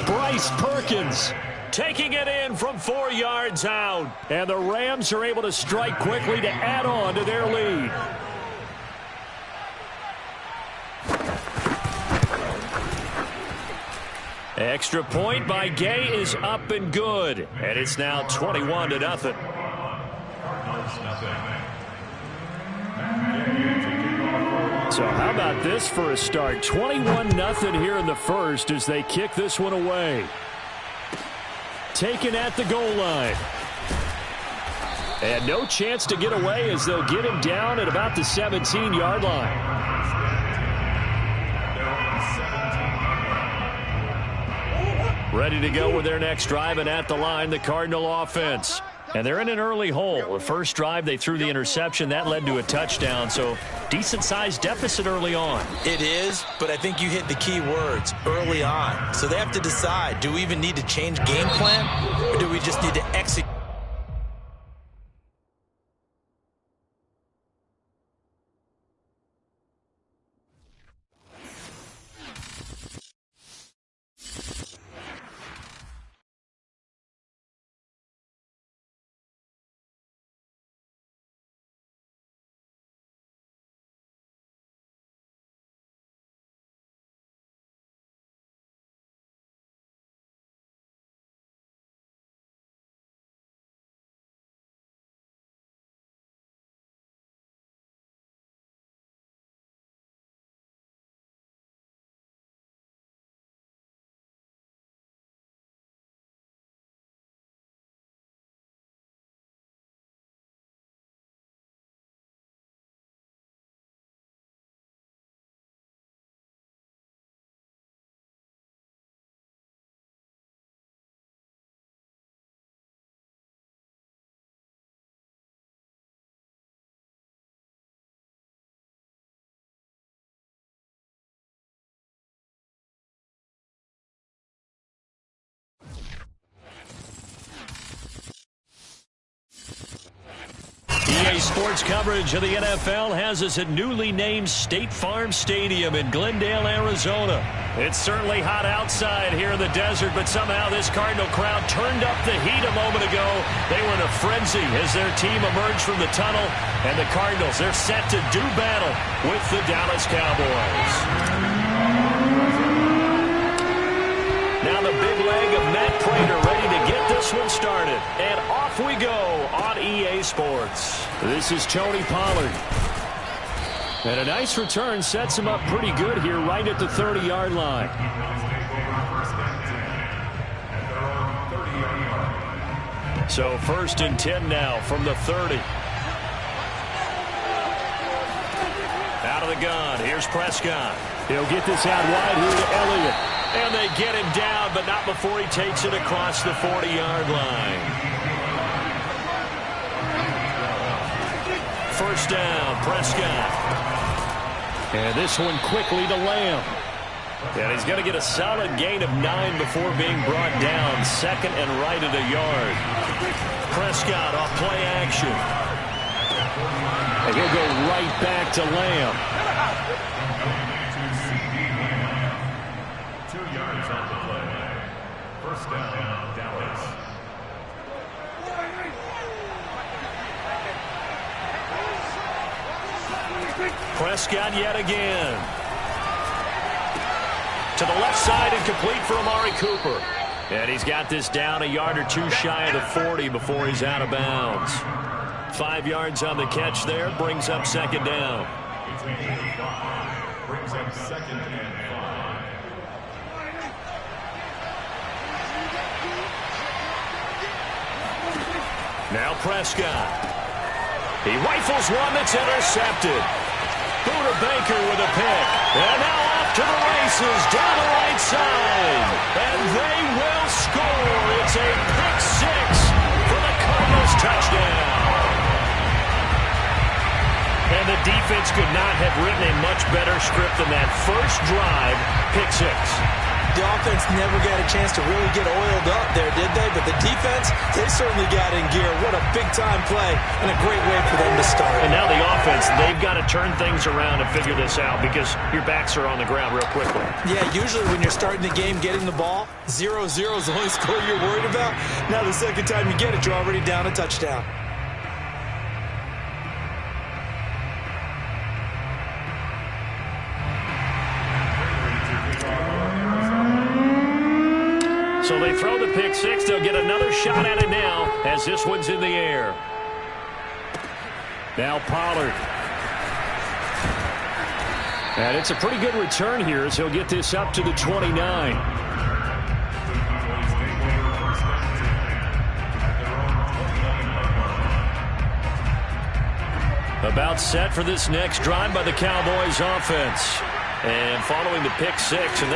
Speaker 1: Bryce Perkins taking it in from 4 yards out. And the Rams are able to strike quickly to add on to their lead. Extra point by Gay is up and good. And it's now 21-0. So how about this for a start? 21-0 here in the first as they kick this one away. Taken at the goal line. And no chance to get away as they'll get him down at about the 17-yard line. Ready to go with their next drive, and at the line, the Cardinal offense. And they're in an early hole. The first drive, they threw the interception. That led to a touchdown, so decent-sized deficit early on.
Speaker 2: It is, but I think you hit the key words, early on. So they have to decide, do we even need to change game plan, or do we just need to execute?
Speaker 1: EA Sports coverage of the NFL has us at newly named State Farm Stadium in Glendale, Arizona. It's certainly hot outside here in the desert, but somehow this Cardinal crowd turned up the heat a moment ago. They were in a frenzy as their team emerged from the tunnel, and the Cardinals, they're set to do battle with the Dallas Cowboys. Now the big leg of Matt Pratt ready to get this one started. And off we go on EA Sports. This is Tony Pollard. And a nice return sets him up pretty good here right at the 30-yard line. So 1st and 10 now from the 30. Out of the gun. Here's Prescott. He'll get this out wide here to Elliott. And they get him down, but not before he takes it across the 40-yard line. First down, Prescott. And this one quickly to Lamb. And he's going to get a solid gain of 9 before being brought down. 2nd and right at a yard. Prescott off play action. And he'll go right back to Lamb.
Speaker 6: 2 yards on the play. First down, Dallas.
Speaker 1: Prescott yet again. To the left side and complete for Amari Cooper. And he's got this down a yard or two shy of the 40 before he's out of bounds. 5 yards on the catch there. Brings up 2nd down.
Speaker 6: Brings up 2nd and 5.
Speaker 1: Now Prescott. He rifles one that's intercepted. Buda Baker with a pick. And now off to the races down the right side. And they will score. It's a pick 6 for the Cardinals touchdown. And the defense could not have written a much better script than that first drive, pick 6.
Speaker 2: The offense never got a chance to really get oiled up there, did they? But the defense, they certainly got in gear. What a big-time play and a great way for them to start.
Speaker 1: And now the offense, they've got to turn things around and figure this out because your backs are on the ground real quickly.
Speaker 2: Yeah, usually when you're starting the game getting the ball, 0-0 is the only score you're worried about. Now the second time you get it, you're already down a touchdown.
Speaker 1: So they throw the pick 6. They'll get another shot at it now as this one's in the air. Now Pollard. And it's a pretty good return here as he'll get this up to the 29. About set for this next drive by the Cowboys offense. And following the pick 6, and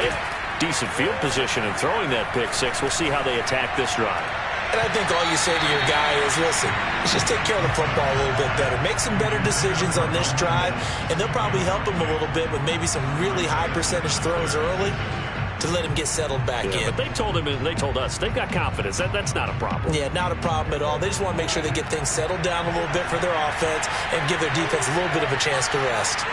Speaker 1: Decent field position and throwing that pick six. We'll see how they attack this drive.
Speaker 2: And I think all you say to your guy is, listen, let's just take care of the football a little bit better. Make some better decisions on this drive, and they'll probably help him a little bit with maybe some really high percentage throws early to let him get settled back in.
Speaker 1: But they told him, and they told us, they've got confidence. That's not a problem.
Speaker 2: Yeah, not a problem at all. They just want to make sure they get things settled down a little bit for their offense and give their defense a little bit of a chance to rest.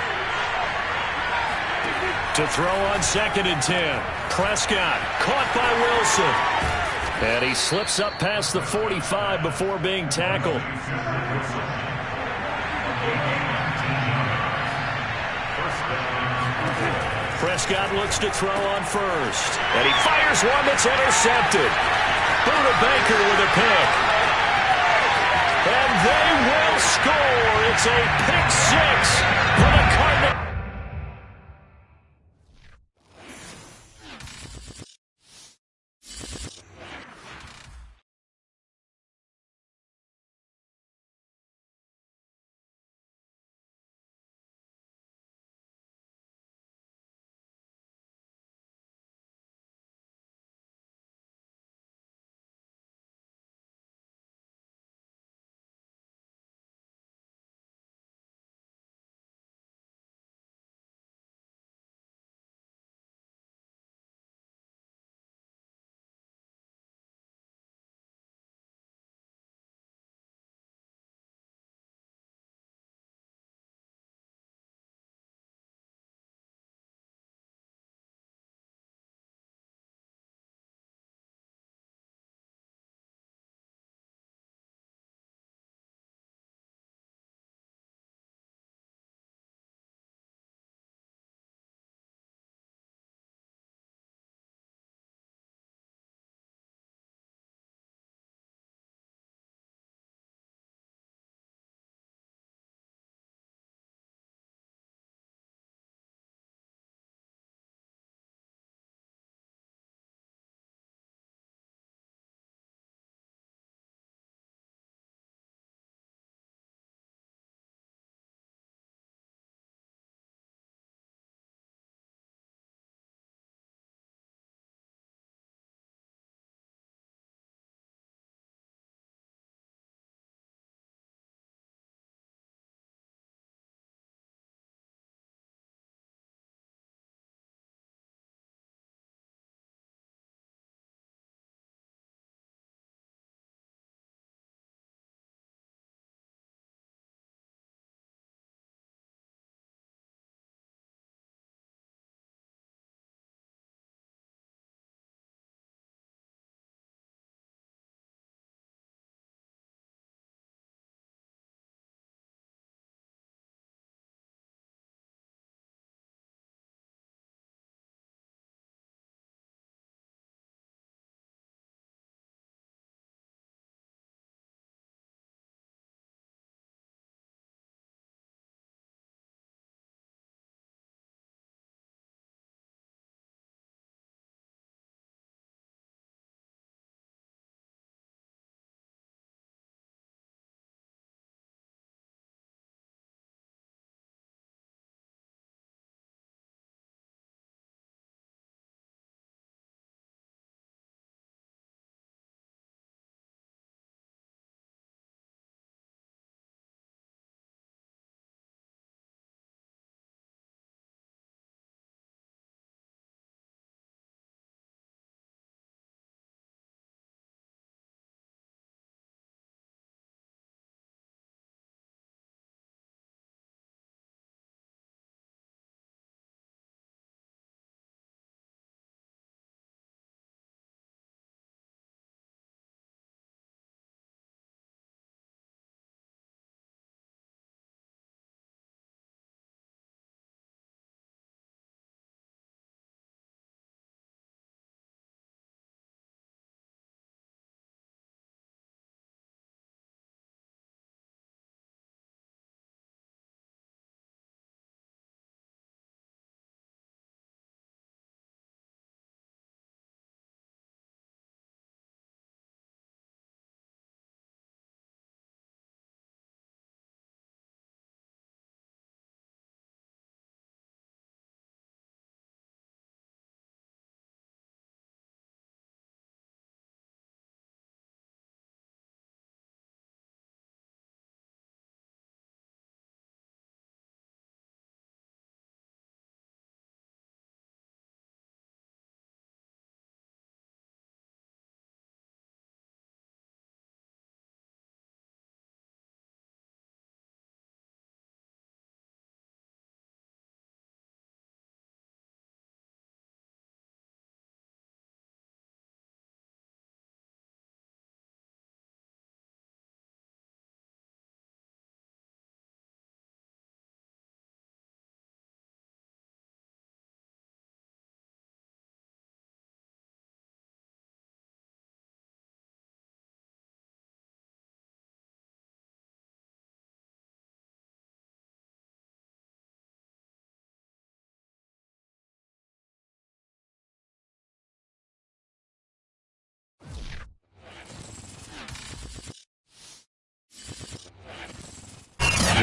Speaker 1: To throw on 2nd and 10. Prescott caught by Wilson. And he slips up past the 45 before being tackled. Prescott looks to throw on first. And he fires one that's intercepted. Buda Baker with a pick. And they will score. It's a pick six for the Cardinals.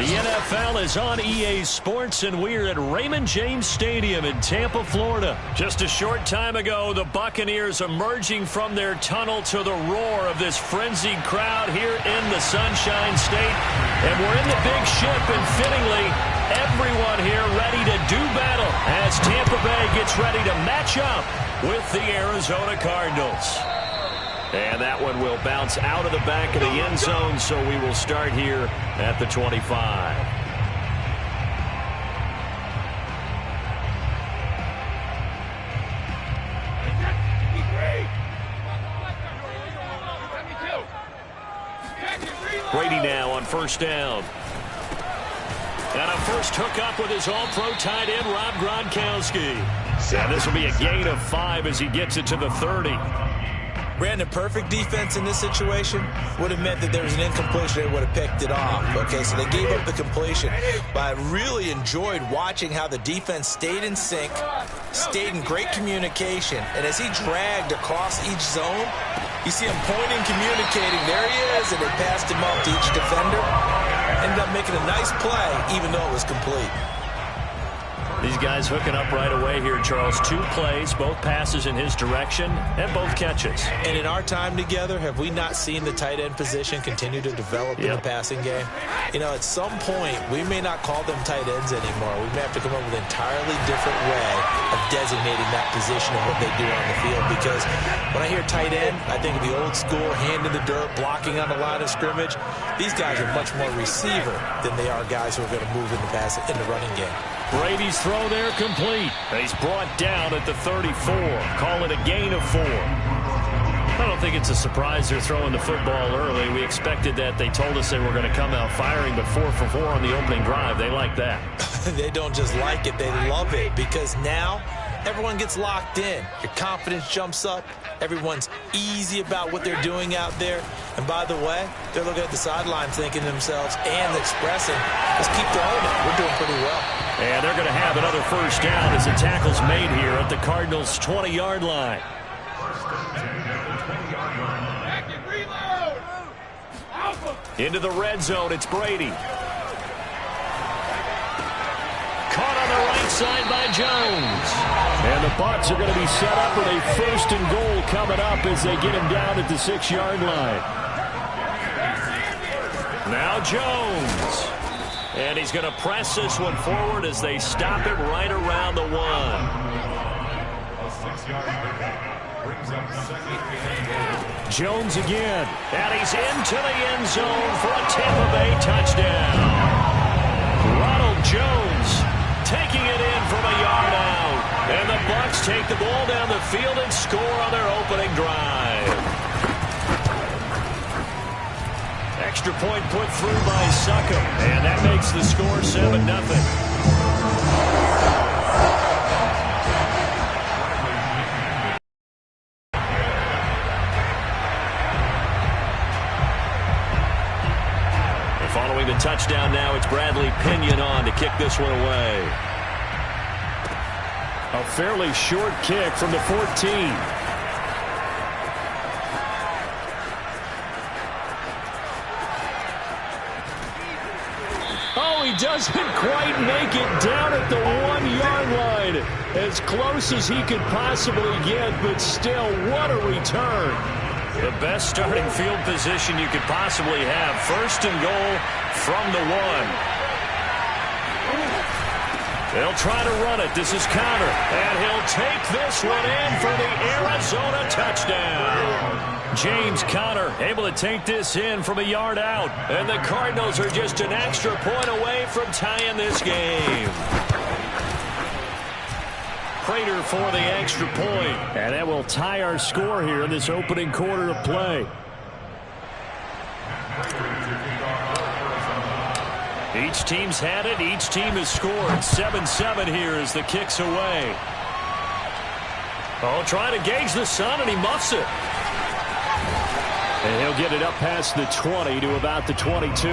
Speaker 1: The NFL is on EA Sports, and we're at Raymond James Stadium in Tampa, Florida. Just a short time ago, the Buccaneers emerging from their tunnel to the roar of this frenzied crowd here in the Sunshine State. And we're in the big ship, and fittingly, everyone here ready to do battle as Tampa Bay gets ready to match up with the Arizona Cardinals. And that one will bounce out of the back of the end zone, so we will start here at the 25. Brady now on first down. And a first hookup with his all-pro tight end, Rob Gronkowski. And this will be a gain of 5 as he gets it to the 30.
Speaker 2: Brandon, perfect defense in this situation would have meant that there was an incompletion. They would have picked it off. Okay, so they gave up the completion. But I really enjoyed watching how the defense stayed in sync, stayed in great communication. And as he dragged across each zone, you see him pointing, communicating. There he is, and they passed him up to each defender. Ended up making a nice play, even though it was complete.
Speaker 1: These guys hooking up right away here, Charles. 2 plays, both passes in his direction, and both catches.
Speaker 2: And in our time together, have we not seen the tight end position continue to develop in the passing game? You know, at some point, we may not call them tight ends anymore. We may have to come up with an entirely different way of designating that position and what they do on the field. Because when I hear tight end, I think of the old school, hand in the dirt, blocking on the line of scrimmage. These guys are much more receiver than they are guys who are going to move in the running game.
Speaker 1: Brady's throw there complete. He's brought down at the 34. Call it a gain of 4. I don't think it's a surprise they're throwing the football early. We expected that. They told us they were going to come out firing, but 4 for 4 on the opening drive. They like that.
Speaker 2: They don't just like it, they love it, because now everyone gets locked in. Your confidence jumps up. Everyone's easy about what they're doing out there. And by the way, they're looking at the sideline thinking to themselves and expressing, let's keep throwing it. We're doing pretty well.
Speaker 1: And they're going to have another first down as the tackle's made here at the Cardinals' 20-yard line. Into the red zone, it's Brady. Caught on the right side by Jones. And the Bucs are going to be set up with a 1st and goal coming up as they get him down at the 6-yard line. Now Jones. And he's going to press this one forward as they stop it right around the 1. Jones again. And he's into the end zone for a Tampa Bay touchdown. Ronald Jones taking it in from a yard out. And the Bucs take the ball down the field and score on their opening drive. Extra point put through by Succop, and that makes the score 7-0. Following the touchdown now, it's Bradley Pinion on to kick this one away. A fairly short kick from the 14. Oh, he doesn't quite make it down at the 1-yard line. As close as he could possibly get, but still, what a return. The best starting field position you could possibly have. 1st and goal from the 1. They'll try to run it. This is Conner. And he'll take this one in for the Arizona touchdown. James Conner able to take this in from a yard out. And the Cardinals are just an extra point away from tying this game. Prater for the extra point. And that will tie our score here in this opening quarter of play. Each team's had it. Each team has scored. 7-7 here as the kick's away. Oh, trying to gauge the sun, and he muffs it. And he'll get it up past the 20 to about the 22.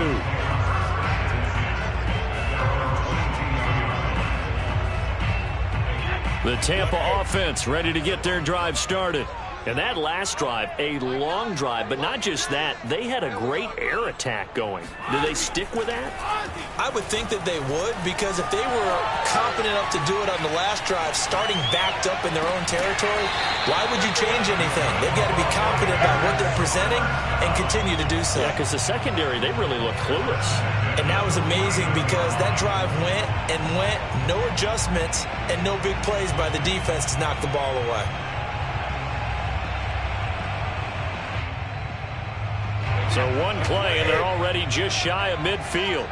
Speaker 1: The Tampa offense ready to get their drive started. And that last drive, a long drive, but not just that. They had a great air attack going. Do they stick with that?
Speaker 2: I would think that they would, because if they were confident enough to do it on the last drive, starting backed up in their own territory, why would you change anything? They've got to be confident about what they're presenting and continue to do so.
Speaker 1: Yeah, because the secondary, they really look clueless.
Speaker 2: And that was amazing because that drive went and went, no adjustments, and no big plays by the defense to knock the ball away.
Speaker 1: So one play, and they're already just shy of midfield.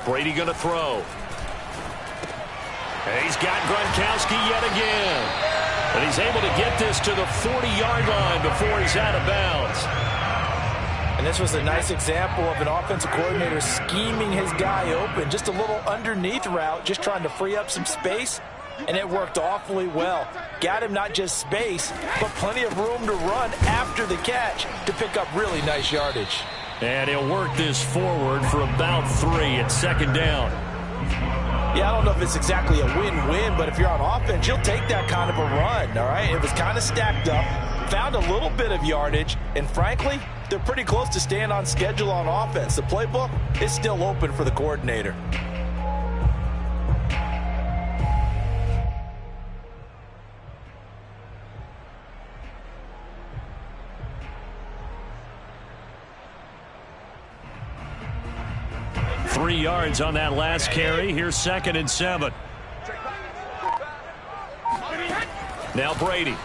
Speaker 1: Brady going to throw. And he's got Gronkowski yet again. But he's able to get this to the 40-yard line before he's out of bounds.
Speaker 2: And this was a nice example of an offensive coordinator scheming his guy open. Just a little underneath route, just trying to free up some space. And it worked awfully well. Got him not just space, but plenty of room to run after the catch to pick up really nice yardage.
Speaker 1: And he'll work this forward for about 3 at second down.
Speaker 2: Yeah, I don't know if it's exactly a win-win, but if you're on offense, you'll take that kind of a run, all right? It was kind of stacked up, found a little bit of yardage, and frankly, they're pretty close to staying on schedule on offense. The playbook is still open for the coordinator.
Speaker 1: Three yards on that last carry. Here's 2nd and 7. Now Brady.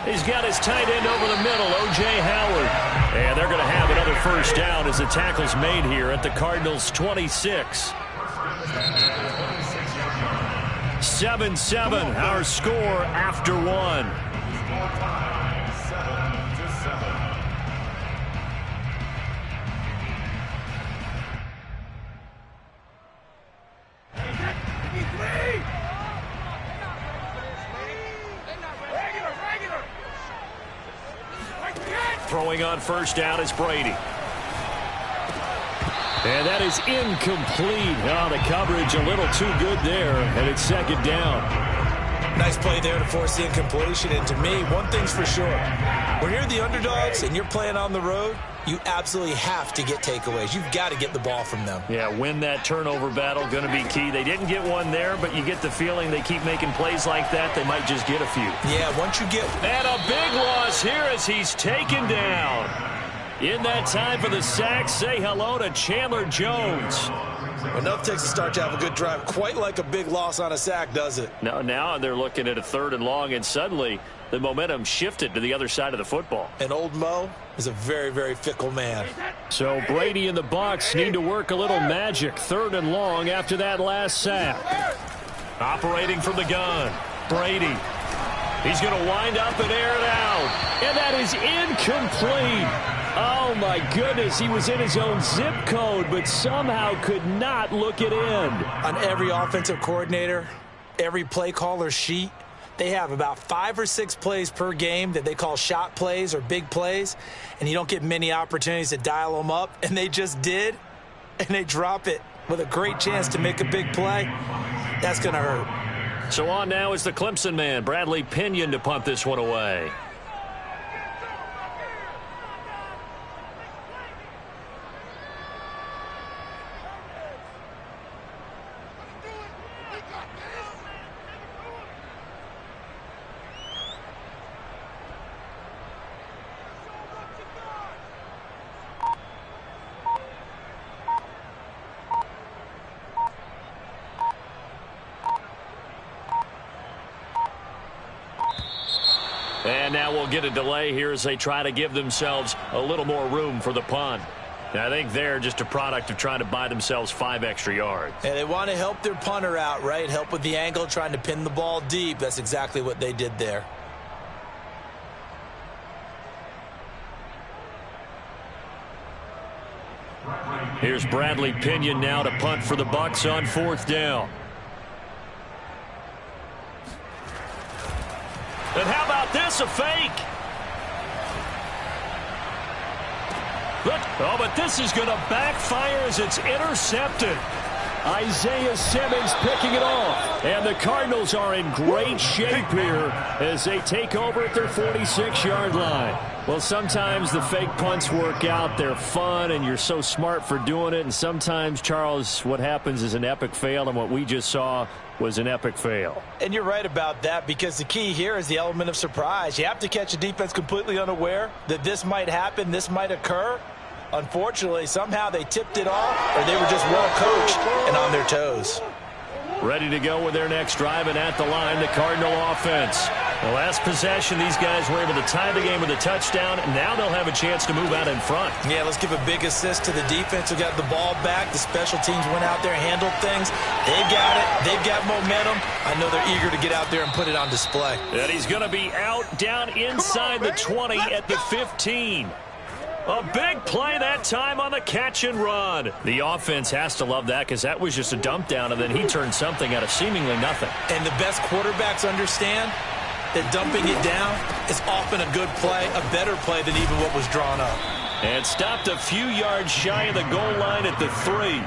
Speaker 1: He's got his tight end over the middle, O.J. Howard. And they're going to have another first down as the tackle's made here at the Cardinals' 26. 7-7, our score after one. Throwing on first down is Brady. And that is incomplete. Oh, the coverage a little too good there, and it's second down.
Speaker 2: Nice play there to force the incompletion. And to me, one thing's for sure. When you're the underdogs and you're playing on the road, you absolutely have to get takeaways. You've got to get the ball from them.
Speaker 1: Yeah, win that turnover battle, going to be key. They didn't get one there, but you get the feeling they keep making plays like that, they might just get a few.
Speaker 2: Yeah, once you get...
Speaker 1: And a big loss here as he's taken down. In that time for the sack, say hello to Chandler Jones.
Speaker 2: Enough takes a start to have a good drive. Quite like a big loss on a sack, does it?
Speaker 1: No, now they're looking at a 3rd and long, and suddenly the momentum shifted to the other side of the football.
Speaker 2: And old Mo is a very, very fickle man.
Speaker 1: So Brady and the Bucs need to work a little magic. 3rd and long after that last sack. Operating from the gun, Brady. He's going to wind up and air it out. And that is incomplete. Oh, my goodness. He was in his own zip code, but somehow could not look it in.
Speaker 2: On every offensive coordinator, every play caller sheet, they have about 5 or 6 plays per game that they call shot plays or big plays, and you don't get many opportunities to dial them up, and they just did, and they drop it with a great chance to make a big play. That's going to hurt.
Speaker 1: So on now is the Clemson man, Bradley Pinion, to punt this one away. And now we'll get a delay here as they try to give themselves a little more room for the punt. And I think they're just a product of trying to buy themselves 5 extra yards.
Speaker 2: And they want to help their punter out, right? Help with the angle, trying to pin the ball deep. That's exactly what they did there.
Speaker 1: Here's Bradley Pinion now to punt for the Bucs on 4th down. And how about this, a fake? But this is going to backfire as it's intercepted. Isaiah Simmons picking it off. And the Cardinals are in great shape here as they take over at their 46-yard line. Well, sometimes the fake punts work out. They're fun, and you're so smart for doing it. And sometimes, Charles, what happens is an epic fail, and what we just saw was an epic fail.
Speaker 2: And you're right about that, because the key here is the element of surprise. You have to catch a defense completely unaware that this might happen, this might occur. Unfortunately, somehow they tipped it off, or they were just well coached and on their toes.
Speaker 1: Ready to go with their next drive, and at the line, the Cardinal offense. The last possession, these guys were able to tie the game with a touchdown, and now they'll have a chance to move out in front.
Speaker 2: Yeah, let's give a big assist to the defense who got the ball back. The special teams went out there, handled things. They've got it. They've got momentum. I know they're eager to get out there and put it on display.
Speaker 1: And he's going to be out down inside the 20 at the 15. A big play that time on the catch and run. The offense has to love that, because that was just a dump down, and then he turned something out of seemingly nothing.
Speaker 2: And the best quarterbacks understand that dumping it down is often a good play, a better play than even what was drawn up.
Speaker 1: And stopped a few yards shy of the goal line at the 3.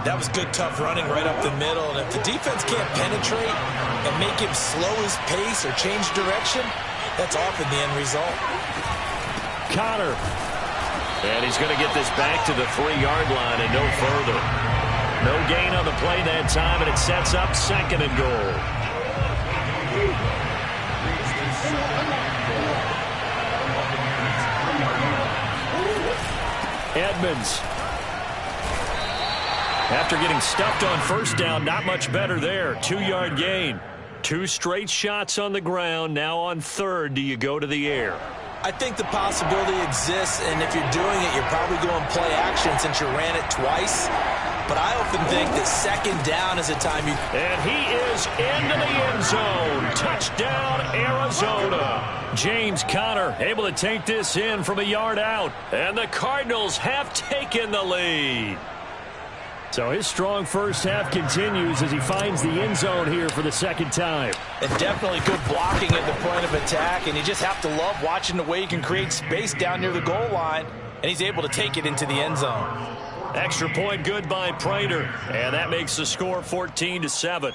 Speaker 2: That was good, tough running right up the middle. And if the defense can't penetrate and make him slow his pace or change direction, that's often the end result.
Speaker 1: Connor. And he's going to get this back to the 3-yard line and no further. No gain on the play that time, and it sets up 2nd and goal. Edmonds. After getting stuffed on first down, not much better there. 2-yard gain. 2 straight shots on the ground. Now on 3rd, do you go to the air?
Speaker 2: I think the possibility exists, and if you're doing it, you're probably going play action since you ran it twice. But I often think that 2nd down is a time you...
Speaker 1: And he is into the end zone. Touchdown, Arizona. James Conner able to take this in from a yard out. And the Cardinals have taken the lead. So his strong first half continues as he finds the end zone here for the 2nd time.
Speaker 2: And definitely good blocking at the point of attack, and you just have to love watching the way he can create space down near the goal line, and he's able to take it into the end zone.
Speaker 1: Extra point good by Prater, and that makes the score 14-7.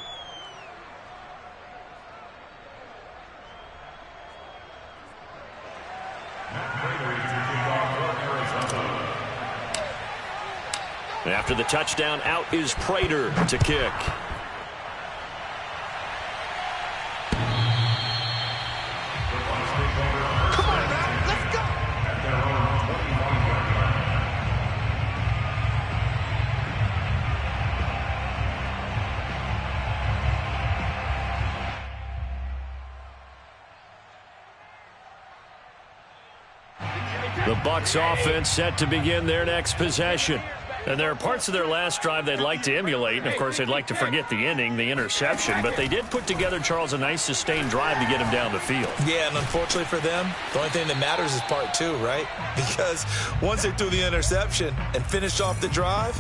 Speaker 1: After the touchdown, out is Prater to kick.
Speaker 3: Come on, man, let's go.
Speaker 1: The Bucs offense set to begin their next possession. And there are parts of their last drive they'd like to emulate. And, of course, they'd like to forget the ending, the interception. But they did put together, Charles, a nice sustained drive to get him down the field.
Speaker 2: Yeah, and unfortunately for them, the only thing that matters is part 2, right? Because once they threw the interception and finished off the drive,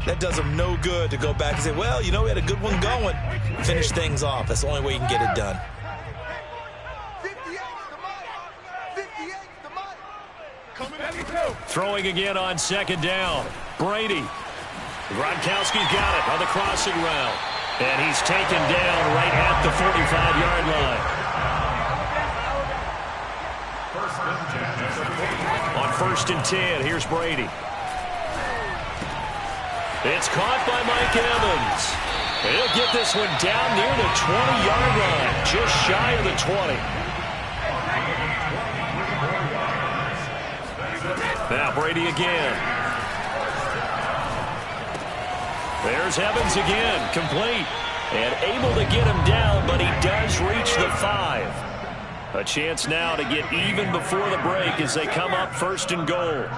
Speaker 2: that does them no good to go back and say, well, you know, we had a good one going. Finish things off. That's the only way you can get it done.
Speaker 1: Throwing again on 2nd down. Brady. Gronkowski's got it on the crossing route. And he's taken down right at the 45-yard line. On 1st and 10, here's Brady. It's caught by Mike Evans. He'll get this one down near the 20-yard line, just shy of the 20. Now Brady again. There's Evans again, complete. And able to get him down, but he does reach the 5. A chance now to get even before the break as they come up 1st and goal.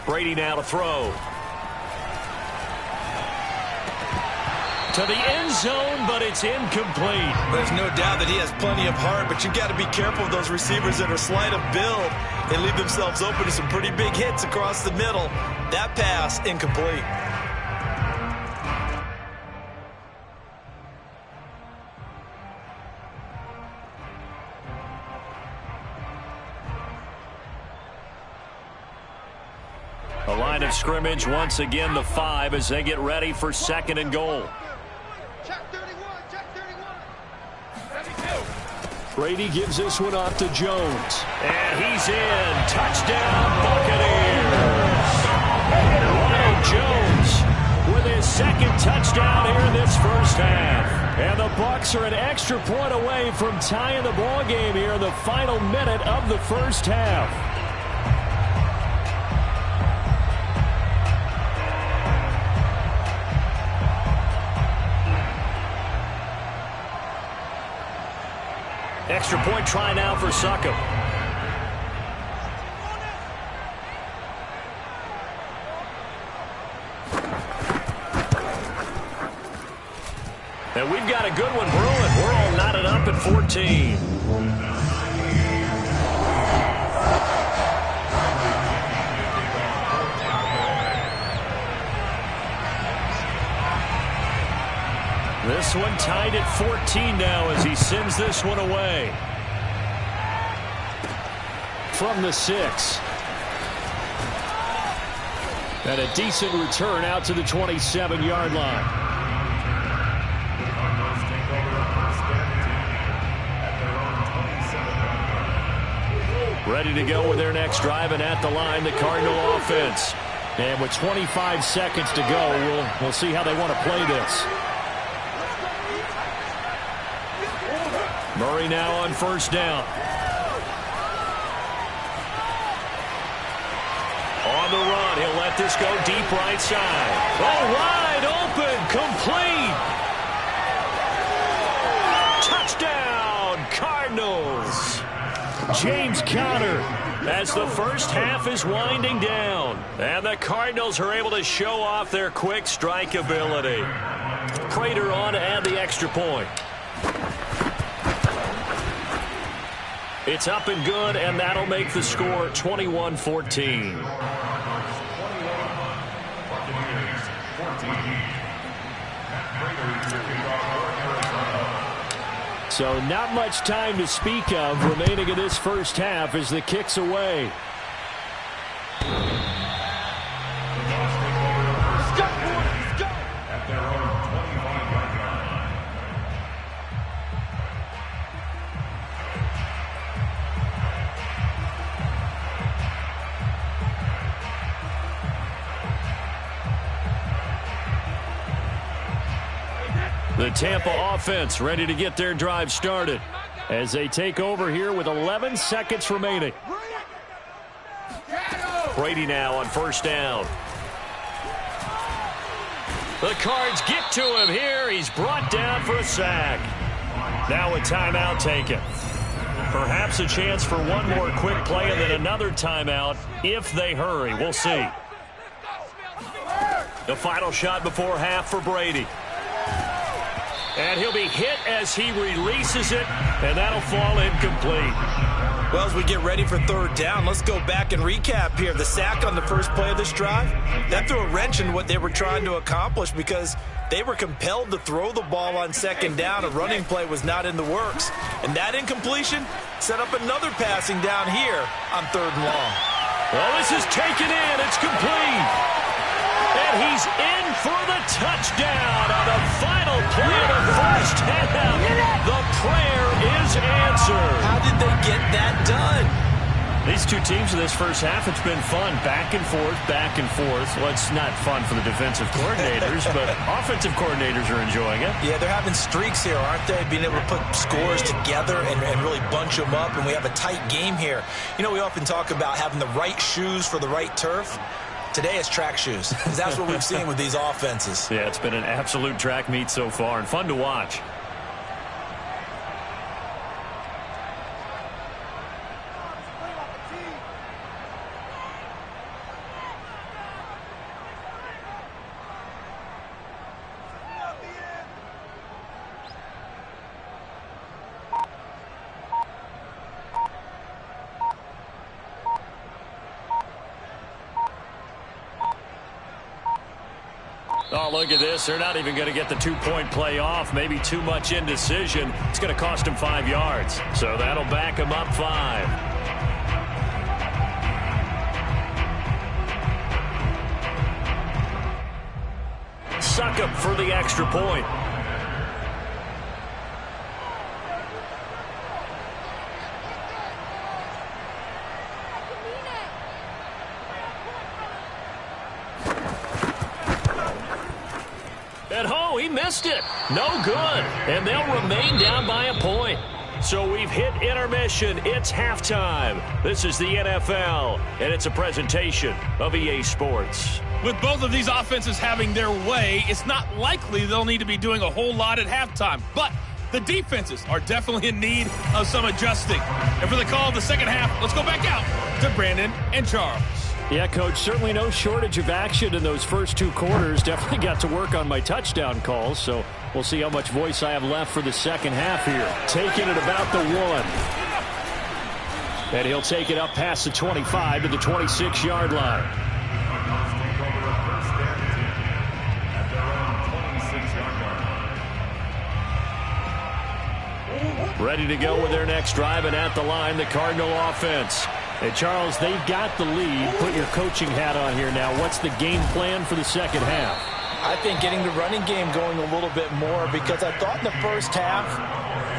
Speaker 1: Brady now to throw. To the end zone, but it's incomplete.
Speaker 2: There's no doubt that he has plenty of heart, but you've got to be careful of those receivers that are slight of build. They leave themselves open to some pretty big hits across the middle. That pass, incomplete.
Speaker 1: The line of scrimmage once again the 5 as they get ready for 2nd and goal.
Speaker 3: Check 31, check 31.
Speaker 1: Brady gives this one off to Jones. And he's in. Touchdown, Buccaneers. Ronald Jones with his 2nd touchdown here in this first half. And the Bucs are an extra point away from tying the ball game here in the final minute of the first half. Extra point try now for Succop. And we've got a good one brewing. We're all knotted up at 14. This one tied at 14 now as he sends this one away. From the 6. And a decent return out to the 27-yard line. Ready to go with their next drive, and at the line, the Cardinal offense. And with 25 seconds to go, we'll see how they want to play this. Murray now on 1st down. On the run, he'll let this go deep right side. Oh, wide open, complete. Touchdown, Cardinals. James Conner as the first half is winding down. And the Cardinals are able to show off their quick strike ability. Prater on to add the extra point. It's up and good, and that'll make the score 21-14. So not much time to speak of remaining in this first half as the kick's away. The Tampa offense ready to get their drive started as they take over here with 11 seconds remaining. Brady now on 1st down. The Cards get to him here. He's brought down for a sack. Now a timeout taken. Perhaps a chance for one more quick play and then another timeout if they hurry. We'll see. The final shot before half for Brady. And he'll be hit as he releases it, and that'll fall incomplete.
Speaker 2: Well, as we get ready for 3rd down, let's go back and recap here. The sack on the first play of this drive, that threw a wrench in what they were trying to accomplish because they were compelled to throw the ball on 2nd down. A running play was not in the works. And that incompletion set up another passing down here on 3rd and long.
Speaker 1: Well, this is taken in. It's complete. And he's in for the touchdown on the final play of the first half. The prayer is answered.
Speaker 2: How did they get that done?
Speaker 1: These two teams in this first half, it's been fun. Back and forth, back and forth. Well, it's not fun for the defensive coordinators, but offensive coordinators are enjoying it.
Speaker 2: Yeah, they're having streaks here, aren't they? Being able to put scores together and really bunch them up, and we have a tight game here. You know, we often talk about having the right shoes for the right turf. Today it's track shoes, because that's what we've seen with these offenses.
Speaker 1: Yeah, it's been an absolute track meet so far, and fun to watch. Oh, look at this. They're not even going to get the 2-point play off. Maybe too much indecision. It's going to cost them 5 yards. So that'll back them up 5. suck up for the extra point. At home, he missed it. No good. And they'll remain down by a point. So we've hit intermission. It's halftime. This is the NFL, and it's a presentation of EA Sports.
Speaker 5: With both of these offenses having their way, it's not likely they'll need to be doing a whole lot at halftime. But the defenses are definitely in need of some adjusting. And for the call of the second half, let's go back out to Brandon and Charles.
Speaker 1: Yeah, Coach, certainly no shortage of action in those first two quarters. Definitely got to work on my touchdown calls, so we'll see how much voice I have left for the second half here. Taking it about the 1. And he'll take it up past the 25 to the 26-yard line. Ready to go with their next drive, and at the line, the Cardinal offense. Hey, Charles, they've got the lead. Put your coaching hat on here now. What's the game plan for the second half?
Speaker 2: I think getting the running game going a little bit more, because I thought in the first half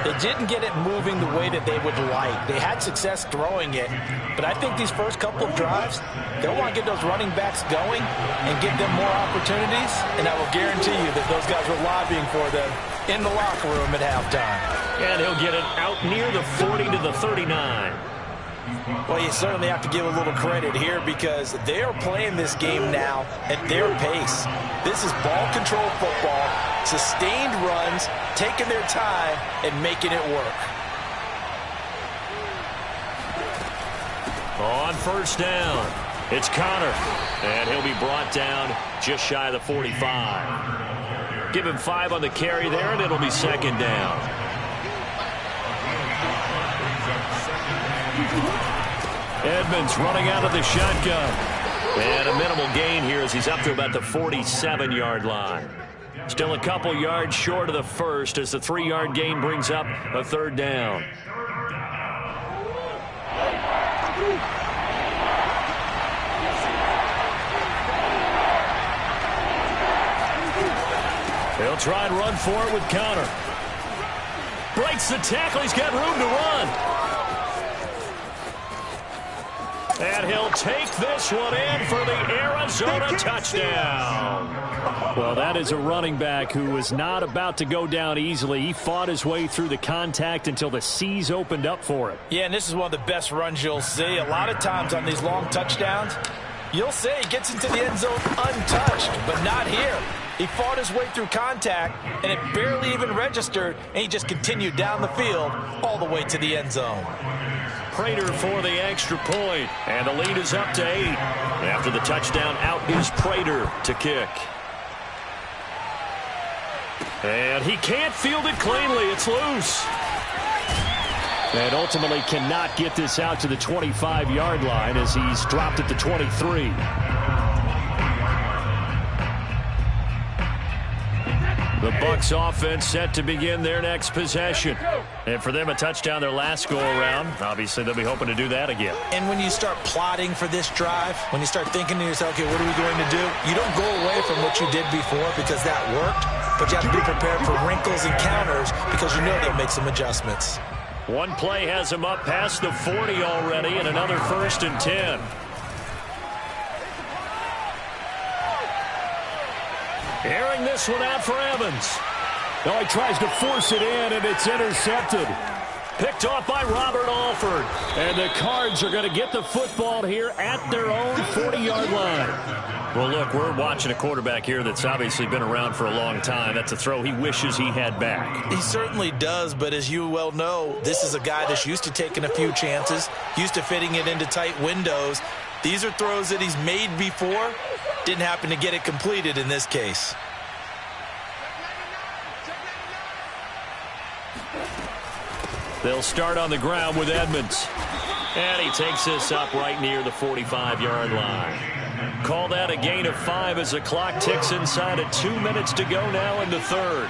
Speaker 2: they didn't get it moving the way that they would like. They had success throwing it, but I think these first couple of drives, they'll want to get those running backs going and give them more opportunities, and I will guarantee you that those guys were lobbying for them in the locker room at halftime.
Speaker 1: And he'll get it out near the 40 to the 39.
Speaker 2: Well, you certainly have to give a little credit here because they are playing this game now at their pace. This is ball control football, sustained runs, taking their time and making it work.
Speaker 1: On first down, it's Connor, and he'll be brought down just shy of the 45. Give him 5 on the carry there, and it'll be second down. Edmonds running out of the shotgun. And a minimal gain here as he's up to about the 47-yard line. Still a couple yards short of the first as the 3-yard gain brings up a third down. He'll try and run for it with Connor. Breaks the tackle. He's got room to run. And he'll take this one in for the Arizona touchdown. Well, that is a running back who is not about to go down easily. He fought his way through the contact until the seas opened up for him.
Speaker 2: Yeah, and this is one of the best runs you'll see. A lot of times on these long touchdowns, you'll say he gets into the end zone untouched, but not here. He fought his way through contact, and it barely even registered, and he just continued down the field all the way to the end zone.
Speaker 1: Prater for the extra point, and the lead is up to 8. After the touchdown, out is Prater to kick. And he can't field it cleanly. It's loose. And ultimately cannot get this out to the 25-yard line as he's dropped at the 23. The Bucs offense set to begin their next possession. And for them, a touchdown their last go-around. Obviously, they'll be hoping to do that again.
Speaker 2: And when you start plotting for this drive, when you start thinking to yourself, okay, what are we going to do? You don't go away from what you did before because that worked, but you have to be prepared for wrinkles and counters because you know they'll make some adjustments.
Speaker 1: One play has him up past the 40 already, and another 1st and 10. Airing this one out for Evans. Now he tries to force it in, and it's intercepted. Picked off by Robert Alford. And the Cards are going to get the football here at their own 40-yard line. Well, look, we're watching a quarterback here that's obviously been around for a long time. That's a throw he wishes he had back.
Speaker 2: He certainly does, but as you well know, this is a guy that's used to taking a few chances, used to fitting it into tight windows. These are throws that he's made before. Didn't happen to get it completed in this case.
Speaker 1: They'll start on the ground with Edmonds. And he takes this up right near the 45-yard line. Call that a gain of 5 as the clock ticks inside of 2 minutes to go now in the third.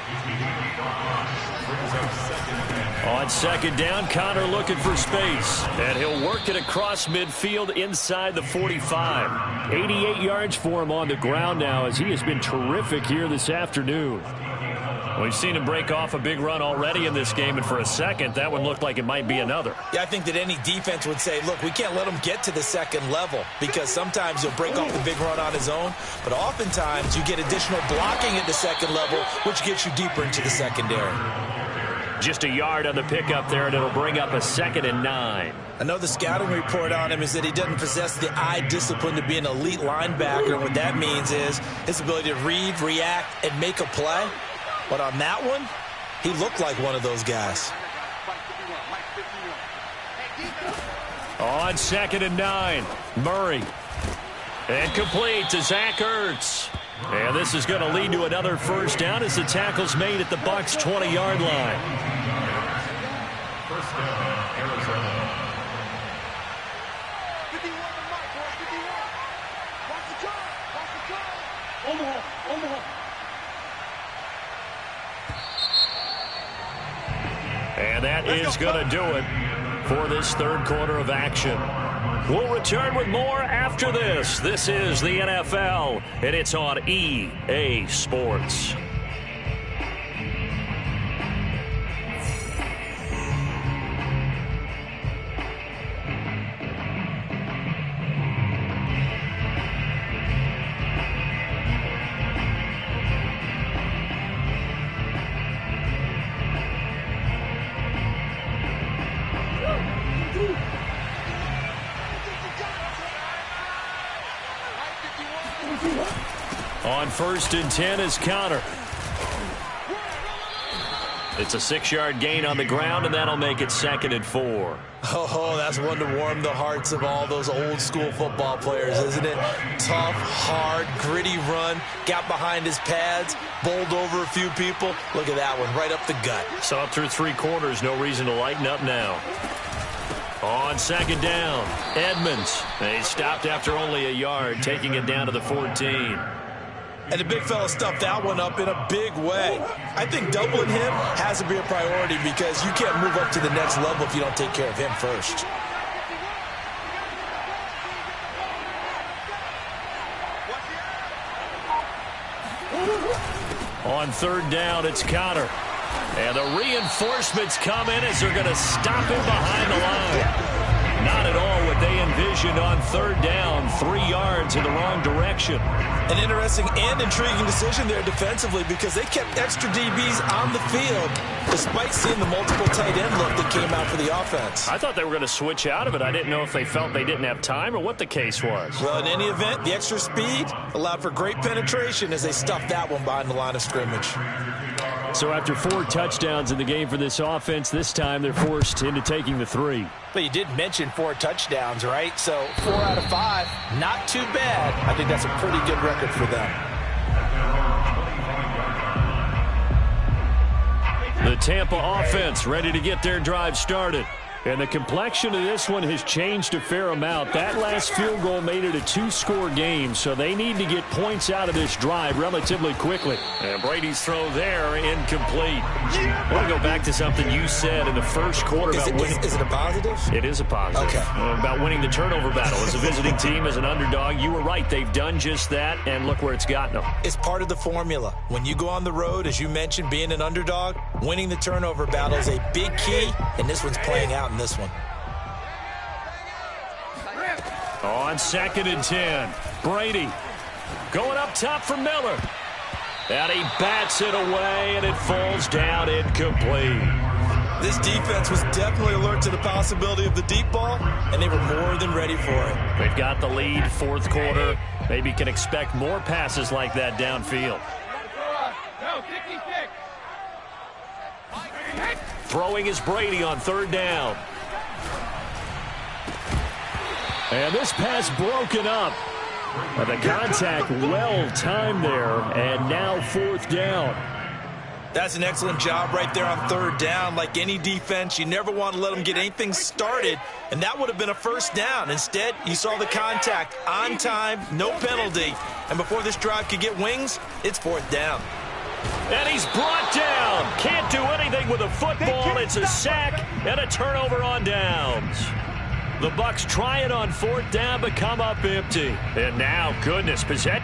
Speaker 1: On second down, Connor looking for space. And he'll work it across midfield inside the 45. 88 yards for him on the ground now as he has been terrific here this afternoon. We've seen him break off a big run already in this game, and for a second, that one looked like it might be another.
Speaker 2: Yeah, I think that any defense would say, look, we can't let him get to the second level because sometimes he'll break off the big run on his own, but oftentimes you get additional blocking at the second level, which gets you deeper into the secondary.
Speaker 1: Just a yard on the pickup there, and it'll bring up a 2nd and 9.
Speaker 2: I know the scouting report on him is that he doesn't possess the eye discipline to be an elite linebacker. What that means is his ability to read, react, and make a play. But on that one, he looked like one of those guys.
Speaker 1: On 2nd and 9, Murray. And complete to Zach Ertz. And this is going to lead to another first down as the tackle's made at the Bucs' 20-yard line.
Speaker 6: First down, Arizona.
Speaker 3: 51 to Mike, boys, 51. Watch the car, watch the car. Omaha.
Speaker 1: And that is going to do it for this third quarter of action. We'll return with more after this. This is the NFL, and it's on EA Sports. On 1st and 10 is Connor. It's a 6-yard gain on the ground, and that'll make it 2nd and 4.
Speaker 2: Oh, that's one to warm the hearts of all those old-school football players, isn't it? Tough, hard, gritty run, got behind his pads, bowled over a few people. Look at that one, right up the gut.
Speaker 1: Saw it through 3 quarters, no reason to lighten up now. On 2nd down, Edmonds. They stopped after only a yard, taking it down to the 14.
Speaker 2: And the big fella stuffed that one up in a big way. I think doubling him has to be a priority because you can't move up to the next level if you don't take care of him first.
Speaker 1: On 3rd down, it's Connor. And the reinforcements come in as they're going to stop him behind the line. Not at all what they envisioned on 3rd down. 3 yards in the wrong direction.
Speaker 2: An interesting and intriguing decision there defensively because they kept extra DBs on the field despite seeing the multiple tight end look that came out for the offense.
Speaker 1: I thought they were going to switch out of it. I didn't know if they felt they didn't have time or what the case was.
Speaker 2: Well, in any event, the extra speed allowed for great penetration as they stuffed that one behind the line of scrimmage.
Speaker 1: So after 4 touchdowns in the game for this offense, this time they're forced into taking the 3.
Speaker 2: But you did mention 4 touchdowns, right? So 4 out of 5, not too bad. I think that's a pretty good record for them.
Speaker 1: The Tampa offense ready to get their drive started. And the complexion of this one has changed a fair amount. That last field goal made it a 2-score game, so they need to get points out of this drive relatively quickly. And Brady's throw there, incomplete. I want to go back to something you said in the first quarter about winning.
Speaker 2: Is it a positive?
Speaker 1: It is a positive.
Speaker 2: Okay.
Speaker 1: About winning the turnover battle. As a visiting team, as an underdog, you were right. They've done just that, and look where it's gotten them.
Speaker 2: It's part of the formula. When you go on the road, as you mentioned, being an underdog, winning the turnover battle is a big key, and this one's playing out in this one.
Speaker 1: On 2nd and 10, Brady going up top for Miller. And he bats it away, and it falls down incomplete.
Speaker 2: This defense was definitely alert to the possibility of the deep ball, and they were more than ready for it.
Speaker 1: They've got the lead, 4th quarter. Maybe can expect more passes like that downfield. Throwing is Brady on 3rd down. And this pass broken up. And the contact well timed there, and now 4th down.
Speaker 2: That's an excellent job right there on 3rd down. Like any defense, you never want to let them get anything started, and that would have been a 1st down. Instead, you saw the contact on time, no penalty, and before this drive could get wings, it's 4th down.
Speaker 1: And he's brought down. Can't do anything dealing with a football. It's a sack and a turnover on downs. The Bucs try it on 4th down, but come up empty. And now, goodness, possession.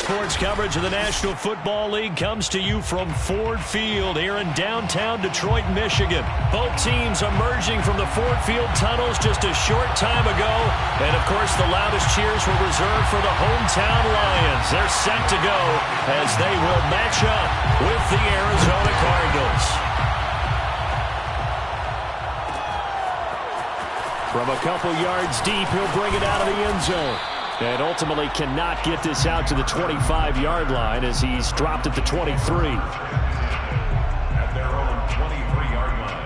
Speaker 1: Sports coverage of the National Football League comes to you from Ford Field here in downtown Detroit, Michigan. Both teams emerging from the Ford Field tunnels just a short time ago. And, of course, the loudest cheers were reserved for the hometown Lions. They're set to go as they will match up with the Arizona Cardinals. From a couple yards deep, he'll bring it out of the end zone. And ultimately cannot get this out to the 25-yard line as he's dropped at the 23.
Speaker 6: At their own 23-yard line.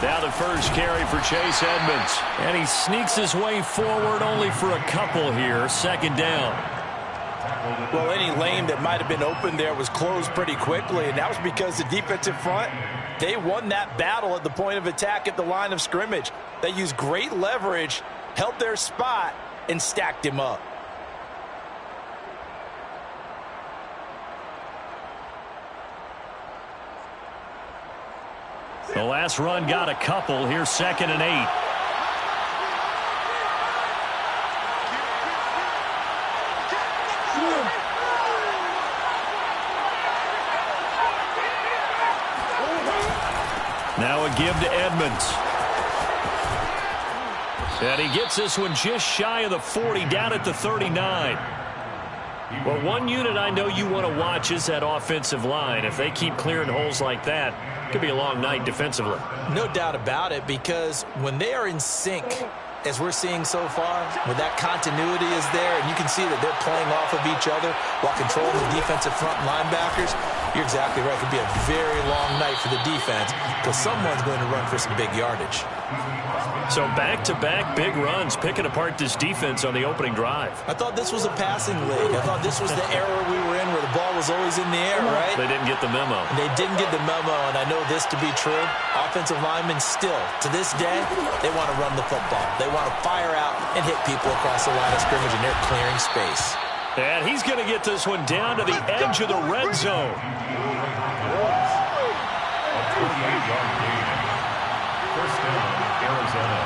Speaker 1: Now the first carry for Chase Edmonds. And he sneaks his way forward only for a couple here. Second down.
Speaker 2: Well, any lane that might have been open there was closed pretty quickly, and that was because the defensive front, they won that battle at the point of attack at the line of scrimmage. They used great leverage, held their spot, and stacked him up.
Speaker 1: The last run got a couple. Here's 2nd and 8. Now a give to Edmonds. And he gets this one just shy of the 40, down at the 39. Well, one unit I know you want to watch is that offensive line. If they keep clearing holes like that, it could be a long night defensively.
Speaker 2: No doubt about it, because when they are in sync, as we're seeing so far, when that continuity is there, and you can see that they're playing off of each other while controlling the defensive front linebackers, you're exactly right. It could be a very long night for the defense because someone's going to run for some big yardage.
Speaker 1: So back-to-back big runs, picking apart this defense on the opening drive.
Speaker 2: I thought this was a passing league. I thought this was the era we were in where the ball was always in the air, right?
Speaker 1: They didn't get the memo.
Speaker 2: They didn't get the memo, and I know this to be true. Offensive linemen still, to this day, they want to run the football. They want to fire out and hit people across the line of scrimmage, and they're clearing space.
Speaker 1: And he's going to get this one down to the edge of the red zone.
Speaker 6: A 28-yard gain. First down, Arizona.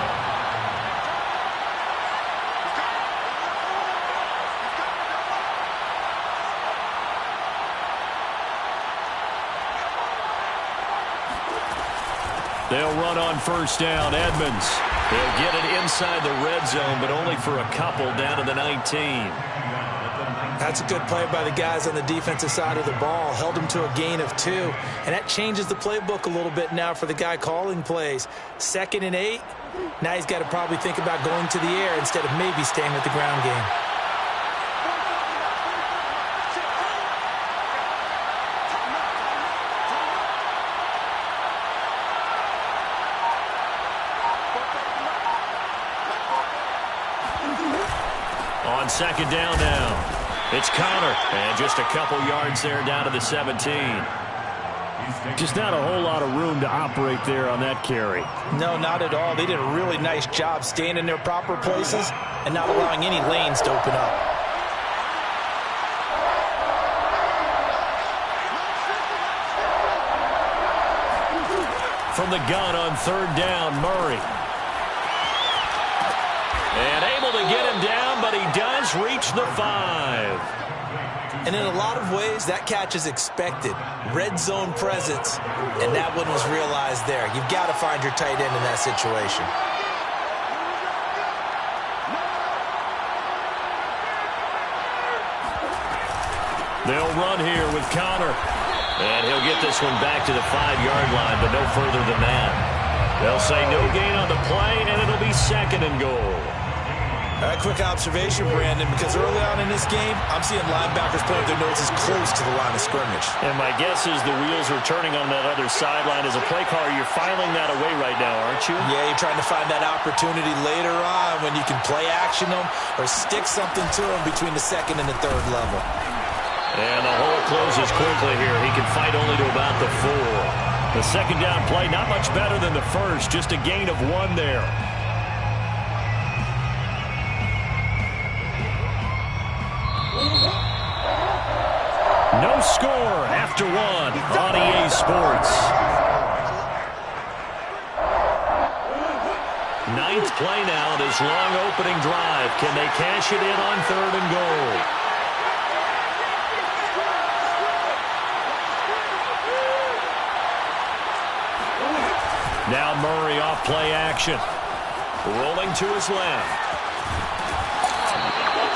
Speaker 1: They'll run on first down. Edmonds. He'll get it inside the red zone, but only for a couple, down to the 19.
Speaker 2: That's a good play by the guys on the defensive side of the ball. Held him to a gain of 2. And that changes the playbook a little bit now for the guy calling plays. 2nd and 8. Now he's got to probably think about going to the air instead of maybe staying with the ground game.
Speaker 1: On second down now. It's Connor, and just a couple yards there down to the 17. Just not a whole lot of room to operate there on that carry.
Speaker 2: No, not at all. They did a really nice job staying in their proper places and not allowing any lanes to open up.
Speaker 1: From the gun on third down, Murray. And able to get him down, but he does reach the 5.
Speaker 2: And in a lot of ways, that catch is expected. Red zone presence, and that one was realized there. You've got to find your tight end in that situation.
Speaker 1: They'll run here with Connor. And he'll get this one back to the 5-yard line, but no further than that. They'll say no gain on the play, and it'll be 2nd and goal.
Speaker 2: A quick observation, Brandon, because early on in this game, I'm seeing linebackers playing their noses close to the line of scrimmage.
Speaker 1: And my guess is the wheels are turning on that other sideline. As a play caller, you're filing that away right now, aren't you?
Speaker 2: Yeah, you're trying to find that opportunity later on when you can play action them or stick something to them between the 2nd and the 3rd level.
Speaker 1: And the hole closes quickly here. He can fight only to about the 4. The second down play, not much better than the first, just a gain of 1 there. No score after 1 on EA Sports. 9th play now, this long opening drive. Can they cash it in on 3rd and goal? Now Murray off play action. Rolling to his left.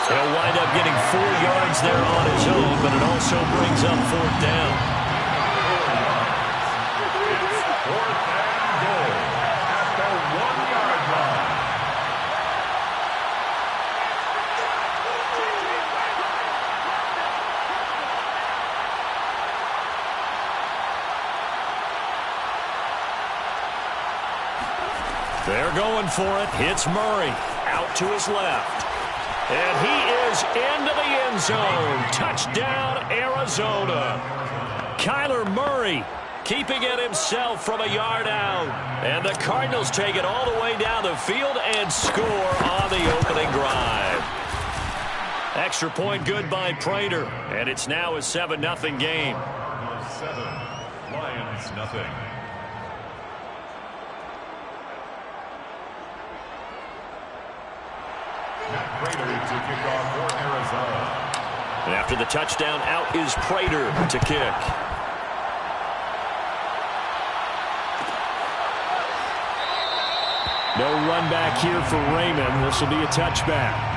Speaker 1: He'll wind up getting 4 yards there on his own, but it also brings up 4th down. They're going for it. Hits Murray. Out to his left. And he is into the end zone. Touchdown, Arizona. Kyler Murray keeping it himself from a yard out. And the Cardinals take it all the way down the field and score on the opening drive. Extra point good by Prater. And it's now a 7-0 game.
Speaker 6: 7, Lions nothing. Prater to kick off for Arizona.
Speaker 1: And after the touchdown, out is Prater to kick. No run back here for Raymond. This will be a touchback.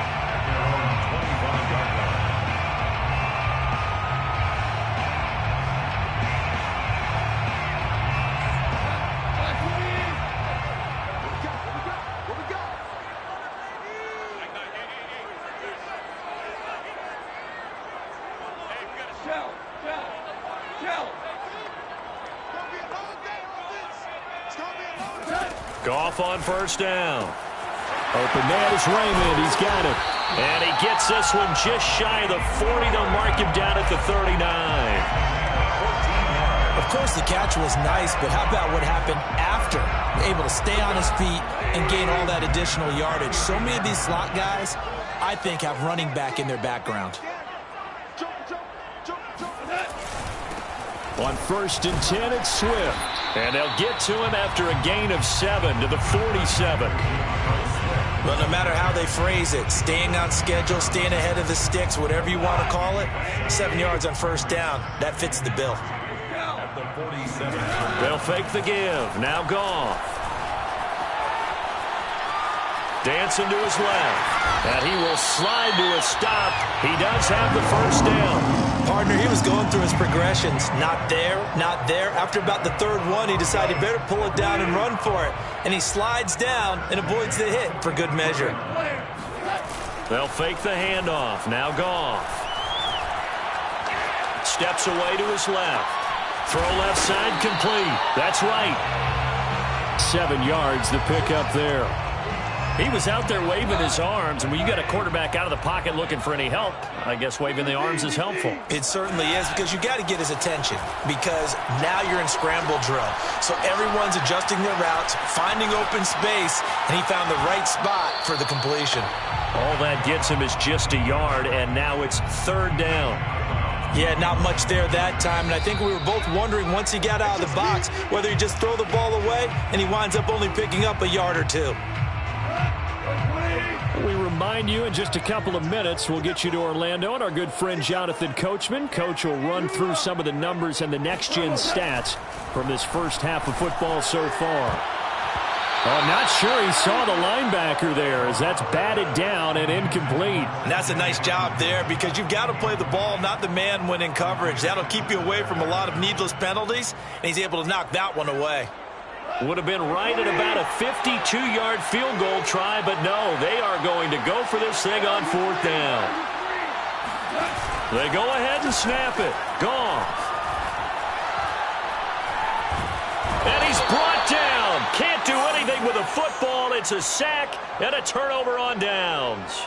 Speaker 1: Goff on first down. Open man is Raymond. He's got it. And he gets this one just shy of the 40. They'll mark him down at the 39.
Speaker 2: Of course, the catch was nice, but how about what happened after? Able to stay on his feet and gain all that additional yardage. So many of these slot guys, I think, have running back in their background.
Speaker 1: On 1st and 10, it's Swift. And they'll get to him after a gain of 7 to the 47.
Speaker 2: Well, no matter how they phrase it, staying on schedule, staying ahead of the sticks, whatever you want to call it, 7 yards on first down, that fits the bill.
Speaker 6: At the 47.
Speaker 1: They'll fake the give. Now Goff. Dancing to his left. And he will slide to a stop. He does have the first down.
Speaker 2: Partner, he was going through his progressions. Not there, not there. After about the third one, he decided he better pull it down and run for it. And he slides down and avoids the hit for good measure.
Speaker 1: They'll fake the handoff. Now Goff. Steps away to his left. Throw left side complete. That's right. 7 yards the pickup there. He was out there waving his arms, and when you got a quarterback out of the pocket looking for any help, I guess waving the arms is helpful.
Speaker 2: It certainly is, because you got to get his attention, because now you're in scramble drill. So everyone's adjusting their routes, finding open space, and he found the right spot for the completion.
Speaker 1: All that gets him is just a yard, and now it's 3rd down.
Speaker 2: Yeah, not much there that time, and I think we were both wondering once he got out of the box whether he just throw the ball away, and he winds up only picking up a yard or two.
Speaker 1: We remind you in just a couple of minutes, we'll get you to Orlando and our good friend Jonathan Coachman. Coach will run through some of the numbers and the next-gen stats from this first half of football so far. I'm not sure he saw the linebacker there as that's batted down and incomplete.
Speaker 2: And that's a nice job there, because you've got to play the ball, not the man when in coverage. That'll keep you away from a lot of needless penalties, and he's able to knock that one away.
Speaker 1: Would have been right at about a 52-yard field goal try, but no, they are going to go for this thing on 4th down. They go ahead and snap it. Goff. And he's brought down. Can't do anything with a football. It's a sack and a turnover on downs.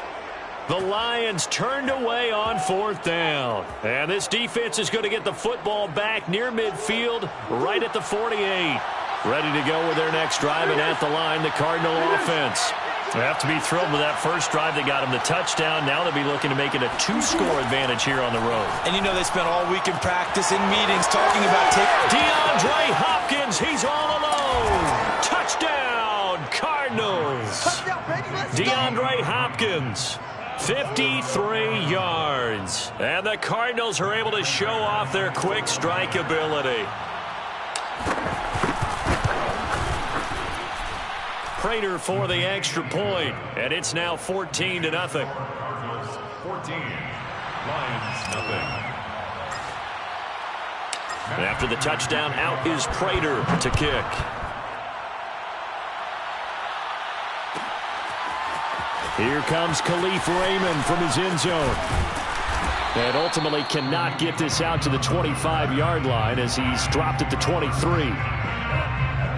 Speaker 1: The Lions turned away on 4th down. And this defense is going to get the football back near midfield, right at the 48. Ready to go with their next drive, and at the line, the Cardinal offense. They have to be thrilled with that first drive. They got him the touchdown. Now they'll be looking to make it a 2-score advantage here on the road.
Speaker 2: And you know they spent all week in practice, in meetings, talking about
Speaker 1: DeAndre Hopkins, he's all alone. Touchdown, Cardinals. DeAndre Hopkins, 53 yards. And the Cardinals are able to show off their quick strike ability. Prater for the extra point, and it's now 14-0.
Speaker 6: 14, Lions nothing.
Speaker 1: And after the touchdown, out is Prater to kick. Here comes Khalif Raymond from his end zone. And ultimately cannot get this out to the 25-yard line as he's dropped at the 23.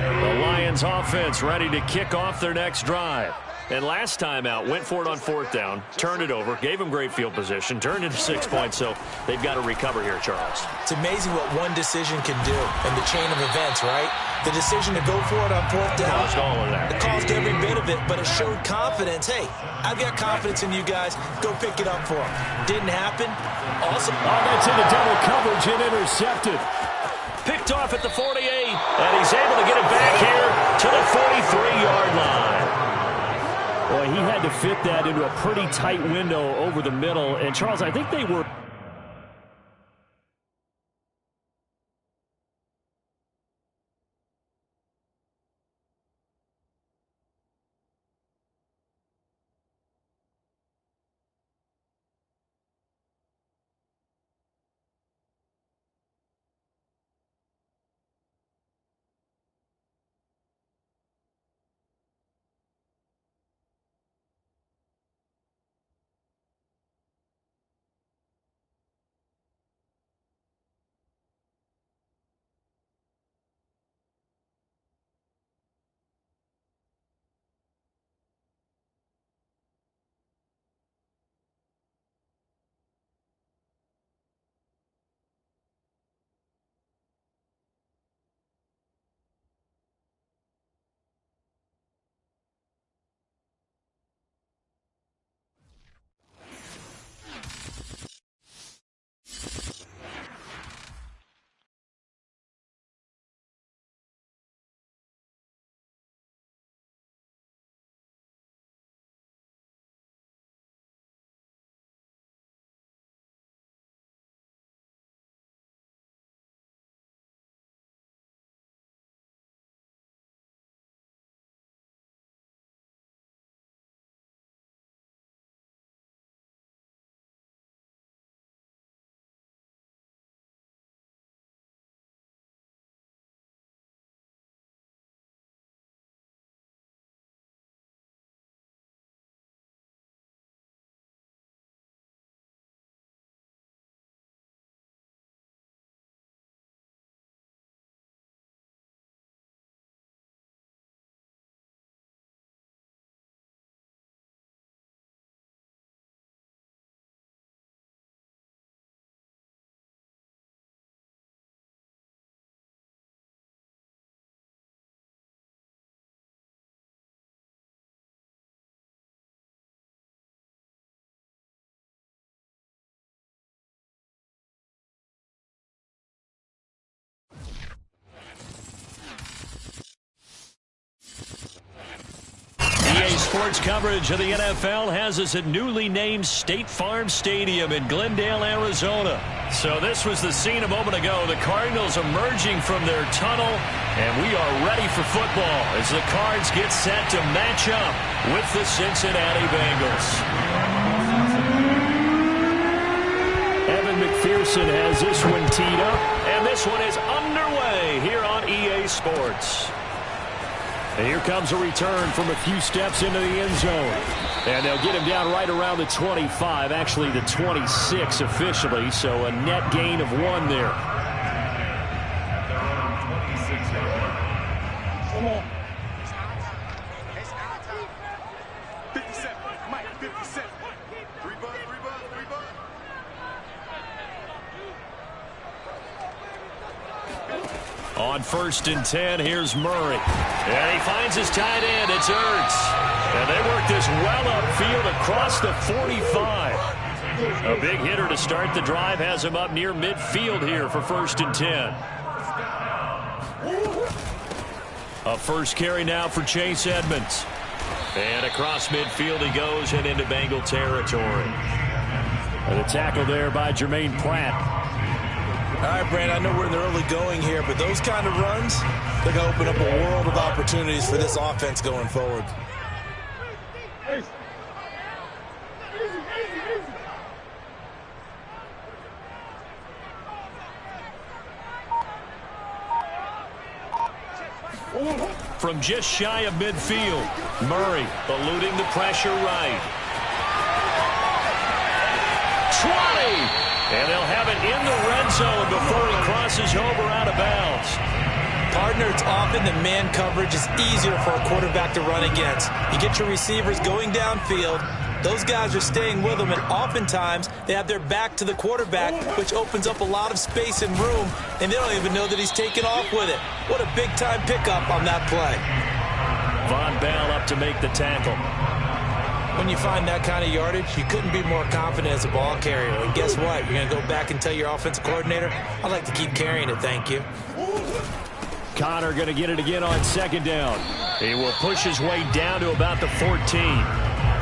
Speaker 1: The Lions Lions offense ready to kick off their next drive. And last time out, went for it on 4th down, turned it over, gave them great field position, turned into 6 points, so they've got to recover here, Charles.
Speaker 2: It's amazing what one decision can do in the chain of events, right? The decision to go for it on 4th down.
Speaker 1: Caused all of that.
Speaker 2: It caused every bit of it, but it showed confidence. Hey, I've got confidence in you guys. Go pick it up for them. Didn't happen. Awesome.
Speaker 1: Oh, that's into double coverage and intercepted. Picked off at the 48, and he's able to get it back here to the 43-yard line.
Speaker 4: Boy, he had to fit that into a pretty tight window over the middle. And, Charles, I think they were...
Speaker 1: Sports coverage of the NFL has us at newly named State Farm Stadium in Glendale, Arizona. So this was the scene a moment ago. The Cardinals emerging from their tunnel, and we are ready for football as the Cards get set to match up with the Cincinnati Bengals.
Speaker 4: Evan McPherson has this one teed up.
Speaker 1: And this one is underway here on EA Sports.
Speaker 4: And here comes a return from a few steps into the end zone. And they'll get him down right around the 25, actually the 26 officially, so a net gain of 1 there.
Speaker 3: Come on. 57. Mike, 57. 3 buzz.
Speaker 1: On 1st and 10, here's Murray. And he finds his tight end. It's Ertz. And they work this well upfield across the 45. A big hitter to start the drive has him up near midfield here for 1st and 10. A first carry now for Chase Edmonds. And across midfield he goes and into Bengal territory.
Speaker 4: And a tackle there by Jermaine Pratt.
Speaker 2: All right, Brandon, I know we're in the early going here, but those kind of runs, they're going to open up a world of opportunities for this offense going forward.
Speaker 1: From just shy of midfield, Murray eluding the pressure right. 20! And they'll have it in the red zone before he crosses over out of bounds.
Speaker 2: Partner, it's often the man coverage is easier for a quarterback to run against. You get your receivers going downfield. Those guys are staying with them, and oftentimes they have their back to the quarterback, which opens up a lot of space and room, and they don't even know that he's taken off with it. What a big-time pickup on that play.
Speaker 1: Von Bell up to make the tackle.
Speaker 2: When you find that kind of yardage, you couldn't be more confident as a ball carrier. And guess what? You're going to go back and tell your offensive coordinator, I'd like to keep carrying it, thank you.
Speaker 1: Connor going to get it again on second down. He will push his way down to about the 14.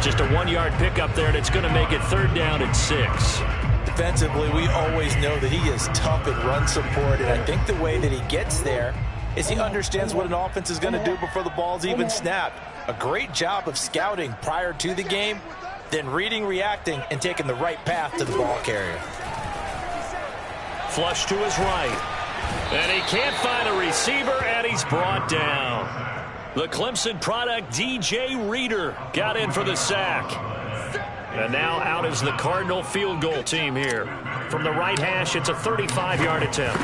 Speaker 1: Just a 1-yard pickup there, and it's going to make it third down at 6.
Speaker 2: Defensively, we always know that he is tough in run support, and I think the way that he gets there is he understands what an offense is going to do before the ball's even snapped. A great job of scouting prior to the game, then reading, reacting, and taking the right path to the ball carrier.
Speaker 1: Flush to his right. And he can't find a receiver, and he's brought down. The Clemson product, DJ Reader, got in for the sack. And now out is the Cardinal field goal team here. From the right hash, it's a 35-yard attempt.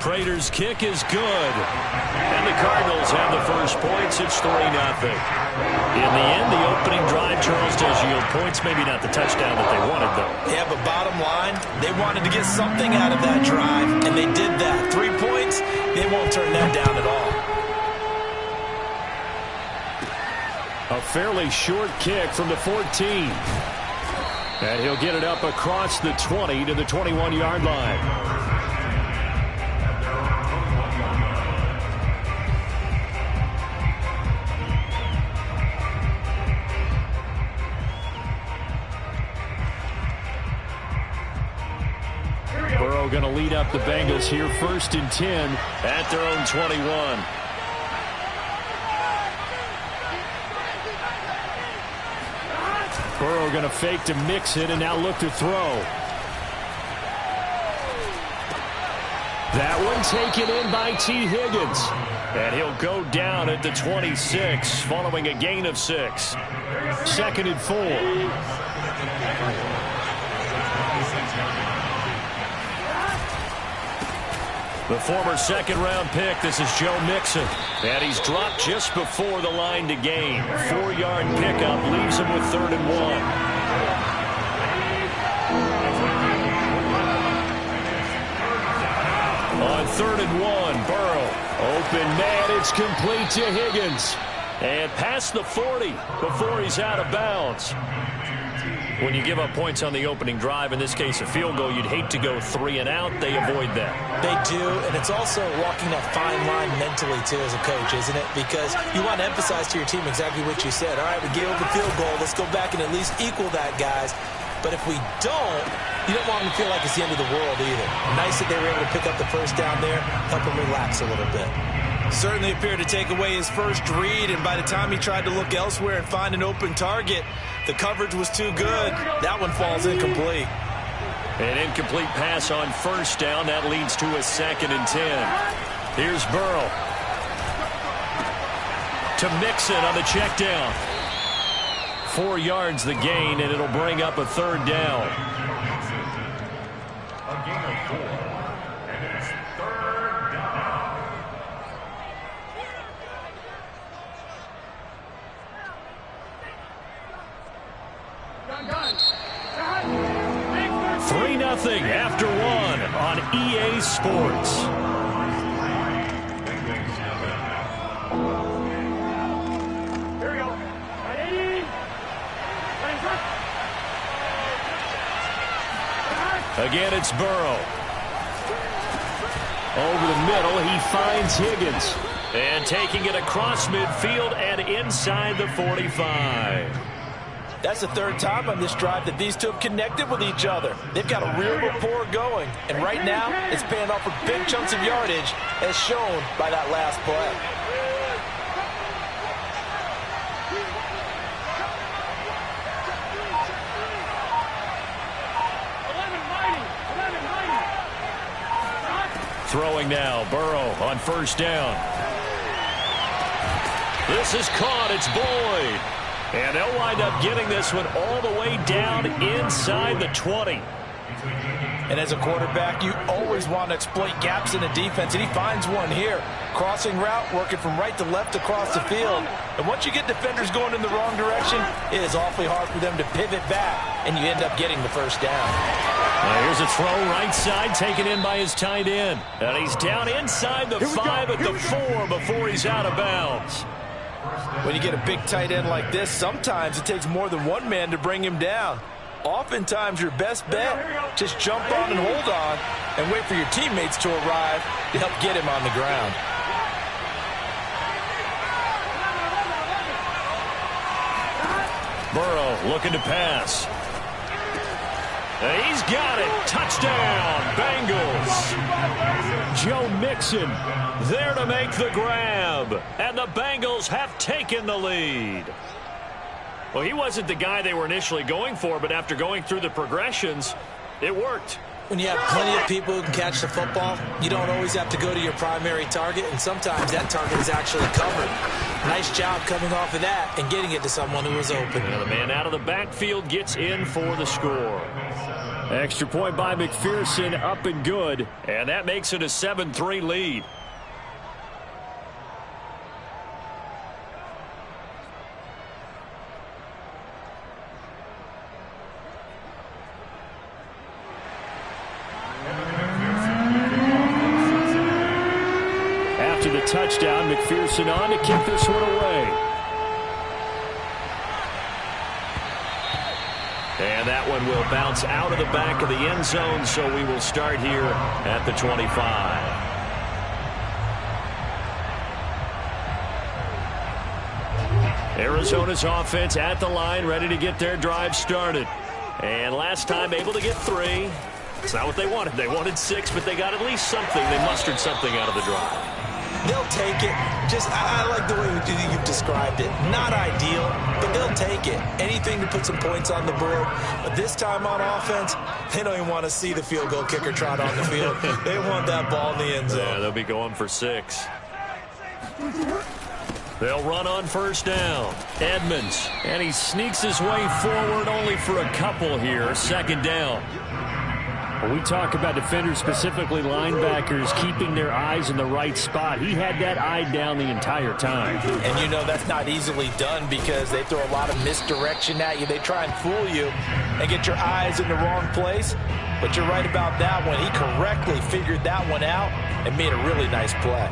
Speaker 1: Prater's kick is good. And the Cardinals have the first points. It's 3-0. In the end, the opening drive, Charles, does yield points. Maybe not the touchdown that they wanted, though.
Speaker 2: Yeah, but bottom line, they wanted to get something out of that drive, and they did that. 3 points, they won't turn that down at all.
Speaker 1: A fairly short kick from the 14. And he'll get it up across the 20 to the 21-yard line. Burrow going to lead up the Bengals here, 1st and 10 at their own 21. Burrow going to fake to mix it and now look to throw. That one taken in by T. Higgins. And he'll go down at the 26 following a gain of 6. 2nd and 4. The former second-round pick, this is Joe Mixon. And he's dropped just before the line to gain. 4-yard pickup leaves him with 3rd and 1. On 3rd and 1, Burrow. Open man, it's complete to Higgins. And past the 40 before he's out of bounds. When you give up points on the opening drive, in this case a field goal, you'd hate to go 3 and out. They avoid that.
Speaker 2: They do, and it's also walking that fine line mentally, too, as a coach, isn't it? Because you want to emphasize to your team exactly what you said. All right, we gave up a field goal. Let's go back and at least equal that, guys. But if we don't, you don't want them to feel like it's the end of the world either. Nice that they were able to pick up the first down there, help them relax a little bit. Certainly appeared to take away his first read, and by the time he tried to look elsewhere and find an open target, the coverage was too good. That one falls incomplete.
Speaker 1: An incomplete pass on first down. That leads to a 2nd and 10. Here's Burrow. To Mixon on the check down. 4 yards the gain, and it'll bring up a 3rd down.
Speaker 6: A gain of 4, and it's 3rd down.
Speaker 3: Gun.
Speaker 1: 3-0 after 1 on EA Sports.
Speaker 3: Here we go. Ready?
Speaker 1: Again, it's Burrow. Over the middle, he finds Higgins. And taking it across midfield and inside the 45.
Speaker 2: That's the 3rd time on this drive that these two have connected with each other. They've got a real rapport going. And right now, it's paying off for big chunks of yardage, as shown by that last play.
Speaker 1: Throwing now, Burrow on first down. This is caught, it's Boyd. And they'll wind up getting this one all the way down inside the 20.
Speaker 2: And as a quarterback, you always want to exploit gaps in the defense, and he finds one here. Crossing route, working from right to left across the field. And once you get defenders going in the wrong direction, it is awfully hard for them to pivot back, and you end up getting the first down.
Speaker 1: Here's a throw right side, taken in by his tight end. And he's down inside the 5 at the 4 before he's out of bounds.
Speaker 2: When you get a big tight end like this, sometimes it takes more than one man to bring him down. Oftentimes, your best bet, just jump on and hold on and wait for your teammates to arrive to help get him on the ground.
Speaker 1: Burrow looking to pass. He's got it. Touchdown, Bengals. Joe Mixon there to make the grab. And the Bengals have taken the lead. Well, he wasn't the guy they were initially going for, but after going through the progressions, it worked.
Speaker 2: When you have plenty of people who can catch the football, you don't always have to go to your primary target, and sometimes that target is actually covered. Nice job coming off of that and getting it to someone who was open.
Speaker 1: And the man out of the backfield gets in for the score. Extra point by McPherson, up and good, and that makes it a 7-3 lead. After the touchdown, McPherson on to kick this one away. And that one will bounce out of the back of the end zone, so we will start here at the 25. Arizona's offense at the line, ready to get their drive started. And last time able to get 3. It's not what they wanted. They wanted 6, but they got at least something. They mustered something out of the drive.
Speaker 2: They'll take it. I like the way you've described it. Not ideal, but they'll take it. Anything to put some points on the board. But this time on offense, they don't even want to see the field goal kicker trot on the field. They want that ball in the end zone.
Speaker 1: Yeah, they'll be going for 6. They'll run on first down. Edmonds, and he sneaks his way forward only for a couple here. Second down. When we talk about defenders, specifically linebackers, keeping their eyes in the right spot, he had that eye down the entire time.
Speaker 2: And you know that's not easily done because they throw a lot of misdirection at you. They try and fool you and get your eyes in the wrong place. But you're right about that one. He correctly figured that one out and made a really nice play.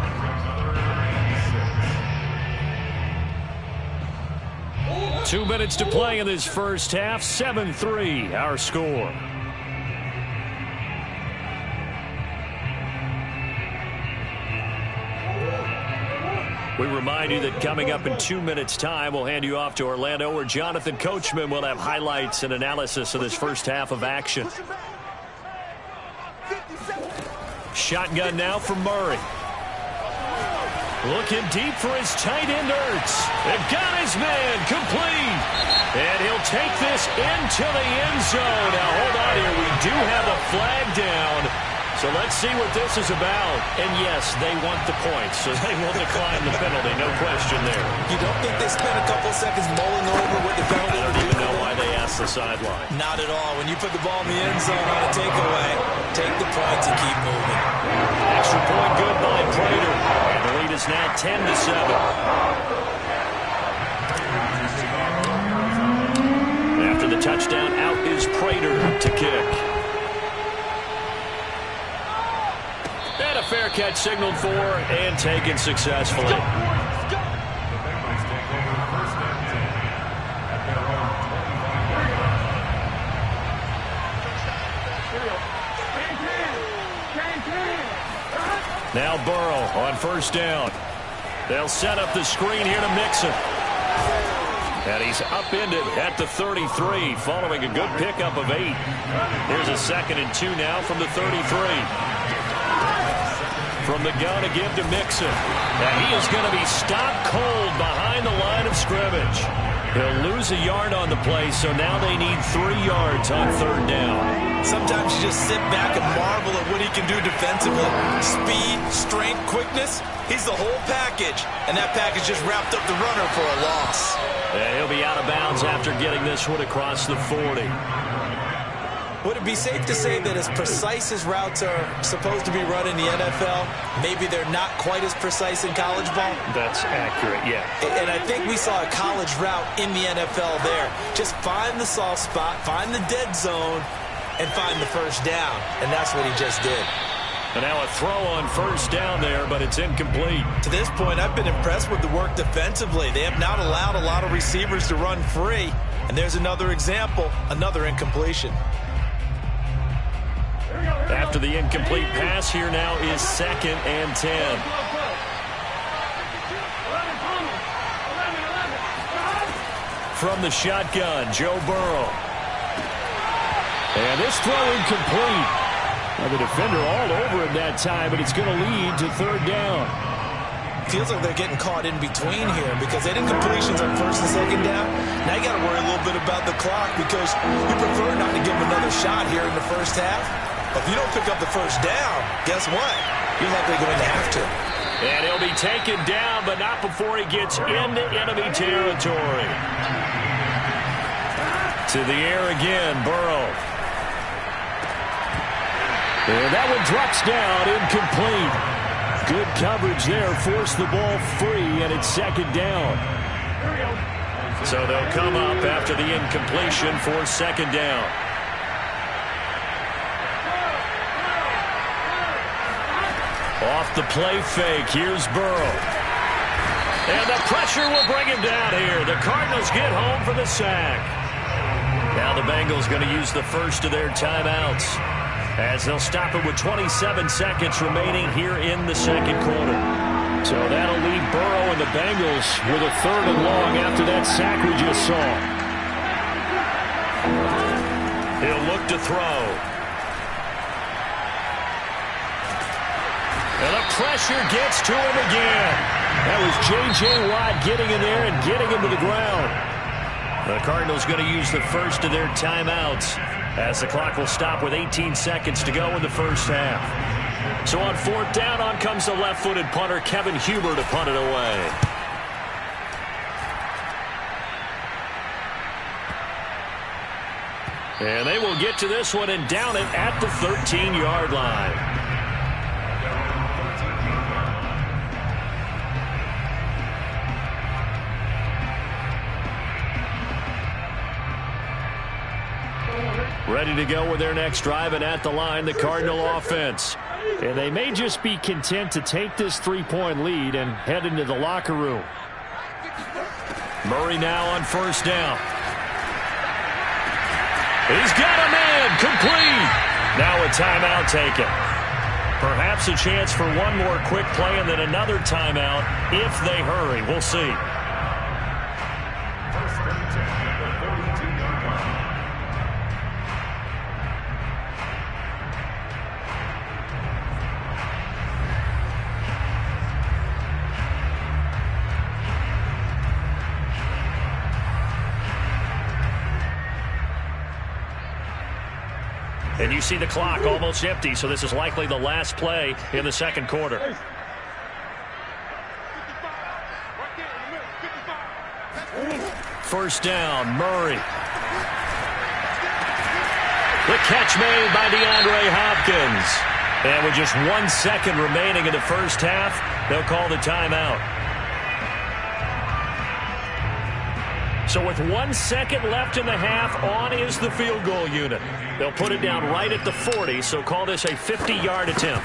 Speaker 1: Two minutes to play in this first half. 7-3, our score. We remind you that coming up in 2 minutes' time, we'll hand you off to Orlando, where Jonathan Coachman will have highlights and analysis of this first half of action. Shotgun now for Murray. Looking deep for his tight end, Ertz. They've got his man complete. And he'll take this into the end zone. Now, hold on here. We do have a flag down. So let's see what this is about. And yes, they want the points, so they will decline the penalty. No question there.
Speaker 2: You don't think they spent a couple seconds mulling over what the penalty
Speaker 1: I don't even know why they asked the sideline.
Speaker 2: Not at all. When you put the ball in the end zone on a takeaway, take the points and keep moving.
Speaker 1: Extra point good by Prater. And the lead is now 10-7. After the touchdown, out is Prater to kick. And a fair catch signaled for and taken successfully. Now Burrow on first down. They'll set up the screen here to Mixon. And he's upended at the 33 following a good pickup of 8. Here's a 2nd and 2 now from the 33. From the gun to give to Mixon. And he is going to be stopped cold behind the line of scrimmage. He'll lose a yard on the play, so now they need 3 yards on third down.
Speaker 2: Sometimes you just sit back and marvel at what he can do defensively. Speed, strength, quickness. He's the whole package. And that package just wrapped up the runner for a loss.
Speaker 1: And he'll be out of bounds after getting this one across the 40.
Speaker 2: Would it be safe to say that as precise as routes are supposed to be run in the NFL, maybe they're not quite as precise in college ball?
Speaker 1: That's accurate, yeah.
Speaker 2: And I think we saw a college route in the NFL there. Just find the soft spot, find the dead zone, and find the first down. And that's what he just did.
Speaker 1: And now a throw on first down there, but it's incomplete.
Speaker 2: To this point, I've been impressed with the work defensively. They have not allowed a lot of receivers to run free. And there's another example, another incompletion.
Speaker 1: After the incomplete pass, here now is 2nd and 10. From the shotgun, Joe Burrow. And this throw incomplete. Now the defender all over him that time, but it's going to lead to 3rd down.
Speaker 2: Feels like they're getting caught in between here because they did completions on 1st and 2nd down. Now you got to worry a little bit about the clock because you prefer not to give them another shot here in the first half. But if you don't pick up the first down, guess what? You're likely going to have to.
Speaker 1: And he'll be taken down, but not before he gets into enemy territory. To the air again, Burrow. And that one drops down, incomplete. Good coverage there, forced the ball free, and it's 2nd down. So they'll come up after the incompletion for 2nd down. Off the play fake, here's Burrow. And the pressure will bring him down here. The Cardinals get home for the sack. Now the Bengals going to use the first of their timeouts, as they'll stop it with 27 seconds remaining here in the 2nd quarter. So that'll leave Burrow and the Bengals with a 3rd and long after that sack we just saw. He'll look to throw. And the pressure gets to him again. That was J.J. Watt getting in there and getting him to the ground. The Cardinals going to use the first of their timeouts, as the clock will stop with 18 seconds to go in the first half. So on 4th down, on comes the left-footed punter, Kevin Huber, to punt it away. And they will get to this one and down it at the 13-yard line. Ready to go with their next drive, and at the line, the Cardinal offense. And they may just be content to take this 3-point lead and head into the locker room. Murray now on 1st down. He's got a man, complete. Now a timeout taken. Perhaps a chance for one more quick play and then another timeout if they hurry. We'll see. And you see the clock almost empty, so this is likely the last play in the 2nd quarter. First down, Murray. The catch made by DeAndre Hopkins. And with just 1 second remaining in the first half, they'll call the timeout. So with 1 second left in the half, on is the field goal unit. They'll put it down right at the 40, so call this a 50-yard attempt.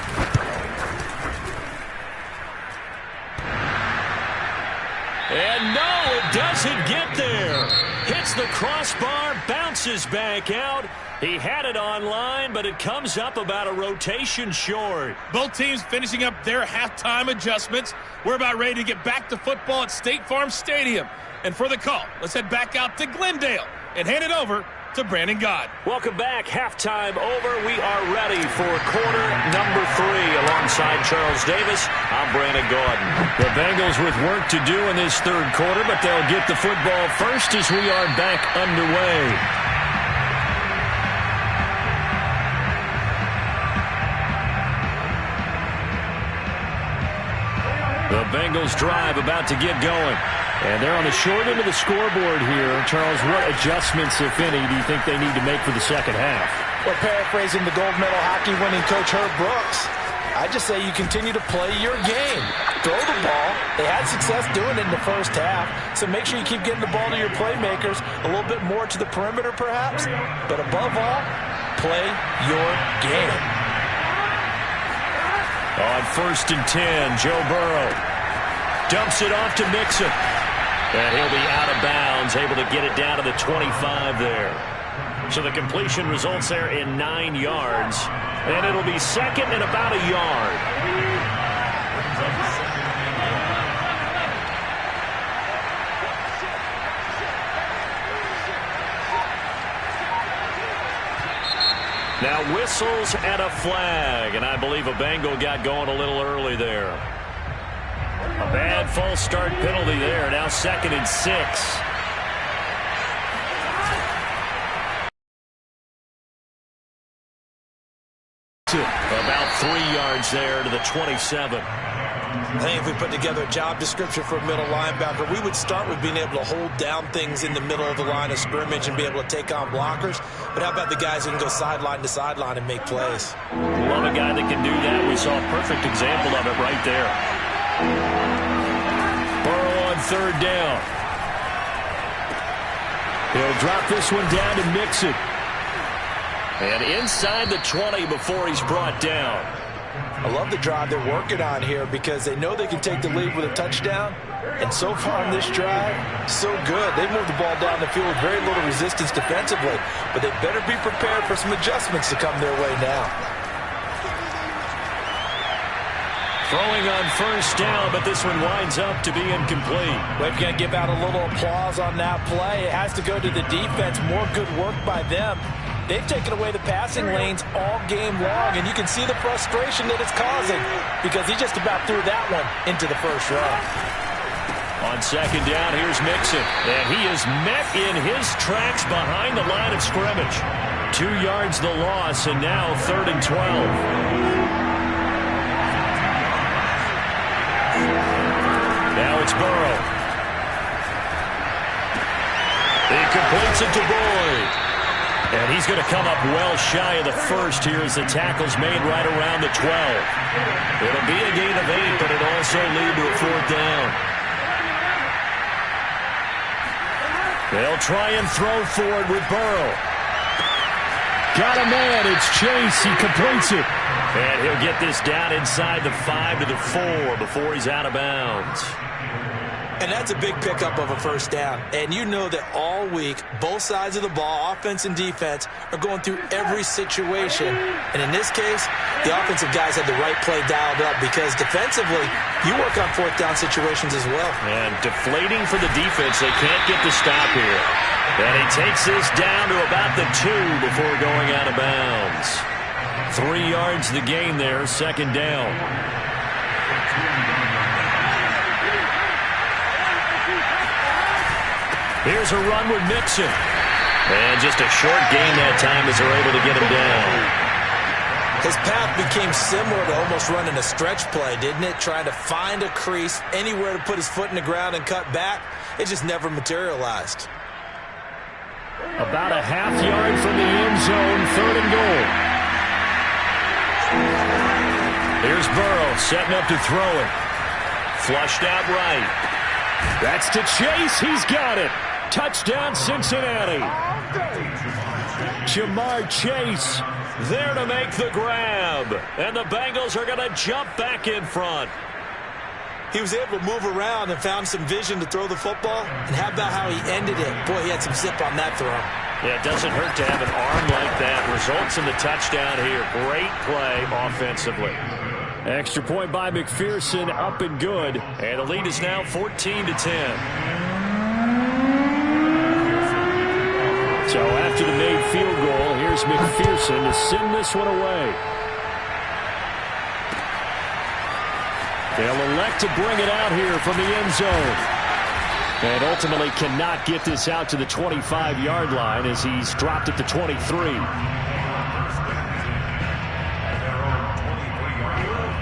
Speaker 1: And no, it doesn't get there. Hits the crossbar, bounces back out. He had it online, but it comes up about a rotation short.
Speaker 5: Both teams finishing up their halftime adjustments. We're about ready to get back to football at State Farm Stadium. And for the call, let's head back out to Glendale and hand it over to Brandon Gaud.
Speaker 1: Welcome back. Halftime over. We are ready for quarter number 3. Alongside Charles Davis, I'm Brandon Gaudin. The Bengals with work to do in this 3rd quarter, but they'll get the football first as we are back underway. The Bengals drive about to get going. And they're on the short end of the scoreboard here. Charles, what adjustments, if any, do you think they need to make for the second half?
Speaker 2: Or paraphrasing the gold medal hockey winning coach Herb Brooks, I just say you continue to play your game. Throw the ball. They had success doing it in the first half, so make sure you keep getting the ball to your playmakers, a little bit more to the perimeter perhaps, but above all, play your game.
Speaker 1: On 1st and 10, Joe Burrow dumps it off to Mixon. And he'll be out of bounds, able to get it down to the 25 there. So the completion results there in 9 yards. And it'll be second and about a yard. Now whistles and a flag. And I believe a Bengal got going a little early there. A bad false start penalty there. Now 2nd and 6. About 3 yards there to the 27.
Speaker 2: I think if we put together a job description for a middle linebacker, we would start with being able to hold down things in the middle of the line of scrimmage and be able to take on blockers. But how about the guys who can go sideline to sideline and make plays?
Speaker 1: Love a guy that can do that. We saw a perfect example of it right there. Burrow on 3rd down. He'll drop this one down to Mixon. And inside the 20 before he's brought down.
Speaker 2: I love the drive they're working on here because they know they can take the lead with a touchdown. And so far in this drive, so good. They moved the ball down the field with very little resistance defensively. But they better be prepared for some adjustments to come their way now.
Speaker 1: Throwing on 1st down, but this one winds up to be incomplete.
Speaker 2: We're going to give out a little applause on that play. It has to go to the defense. More good work by them. They've taken away the passing lanes all game long, and you can see the frustration that it's causing because he just about threw that one into the first row.
Speaker 1: On 2nd down, here's Mixon, and he is met in his tracks behind the line of scrimmage. 2 yards the loss, and now 3rd and 12. Now it's Burrow. He completes it to Boyd. And he's going to come up well shy of the first here as the tackle's made right around the 12. It'll be a gain of 8, but it'll also lead to a 4th down. They'll try and throw forward with Burrow. Got a man. It's Chase. He completes it. And he'll get this down inside the 5 to the 4 before he's out of bounds.
Speaker 2: And that's a big pickup of a 1st down. And you know that all week, both sides of the ball, offense and defense, are going through every situation. And in this case, the offensive guys had the right play dialed up because defensively, you work on 4th down situations as well.
Speaker 1: And deflating for the defense. They can't get the stop here. And he takes this down to about the 2 before going out of bounds. 3 yards the gain there, 2nd down. Here's a run with Mixon. And just a short gain that time as they're able to get him down.
Speaker 2: His path became similar to almost running a stretch play, didn't it? Trying to find a crease, anywhere to put his foot in the ground and cut back. It just never materialized.
Speaker 1: About a half yard from the end zone, 3rd and goal. Here's Burrow setting up to throw it. Flushed out right. That's to Chase. He's got it. Touchdown, Cincinnati. Jamar Chase there to make the grab. And the Bengals are going to jump back in front.
Speaker 2: He was able to move around and found some vision to throw the football. And how about how he ended it? Boy, he had some zip on that throw.
Speaker 1: Yeah, it doesn't hurt to have an arm like that. Results in the touchdown here. Great play offensively. Extra point by McPherson, up and good. And the lead is now 14-10. So after the made field goal, here's McPherson to send this one away. They'll elect to bring it out here from the end zone. And ultimately cannot get this out to the 25-yard line as he's dropped it to 23.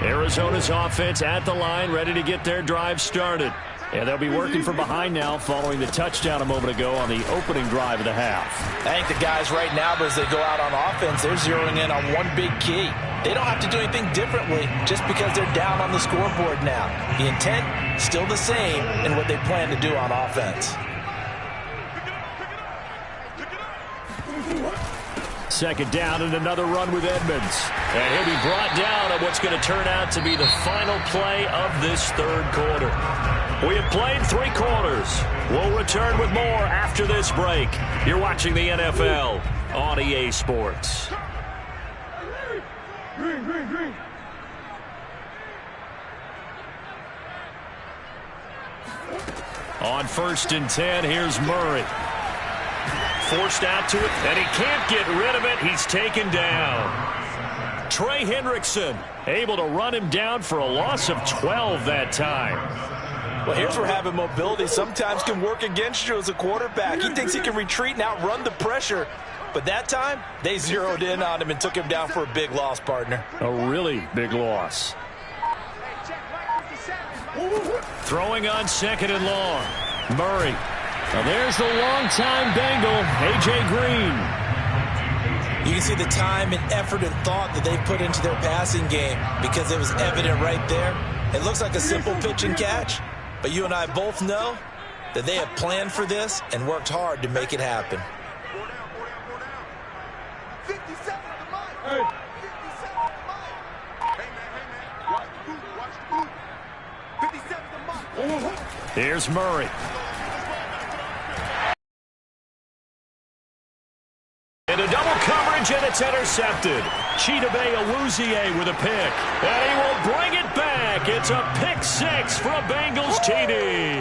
Speaker 1: Arizona's offense at the line, ready to get their drive started. And they'll be working from behind now following the touchdown a moment ago on the opening drive of the half.
Speaker 2: I think the guys right now, as they go out on offense, they're zeroing in on one big key. They don't have to do anything differently just because they're down on the scoreboard now. The intent, still the same in what they plan to do on offense.
Speaker 1: Second down and another run with Edmonds. And he'll be brought down on what's going to turn out to be the final play of this third quarter. We have played 3 quarters. We'll return with more after this break. You're watching the NFL on EA Sports. On 1st and 10, here's Murray. Forced out to it, and he can't get rid of it. He's taken down. Trey Hendrickson able to run him down for a loss of 12 that time.
Speaker 2: Well, here's where having mobility sometimes can work against you as a quarterback. He thinks he can retreat and outrun the pressure. But that time, they zeroed in on him and took him down for a big loss, partner.
Speaker 1: A really big loss. Throwing on 2nd and long. Murray. Now there's the longtime Bengal, A.J. Green.
Speaker 2: You can see the time and effort and thought that they put into their passing game because it was evident right there. It looks like a simple pitch and catch, but you and I both know that they have planned for this and worked hard to make it happen.
Speaker 1: Here's Murray. Into double coverage, and it's intercepted. Chidobe Awuzie with a pick. And he will bring it back. It's a pick 6 from Bengals TD.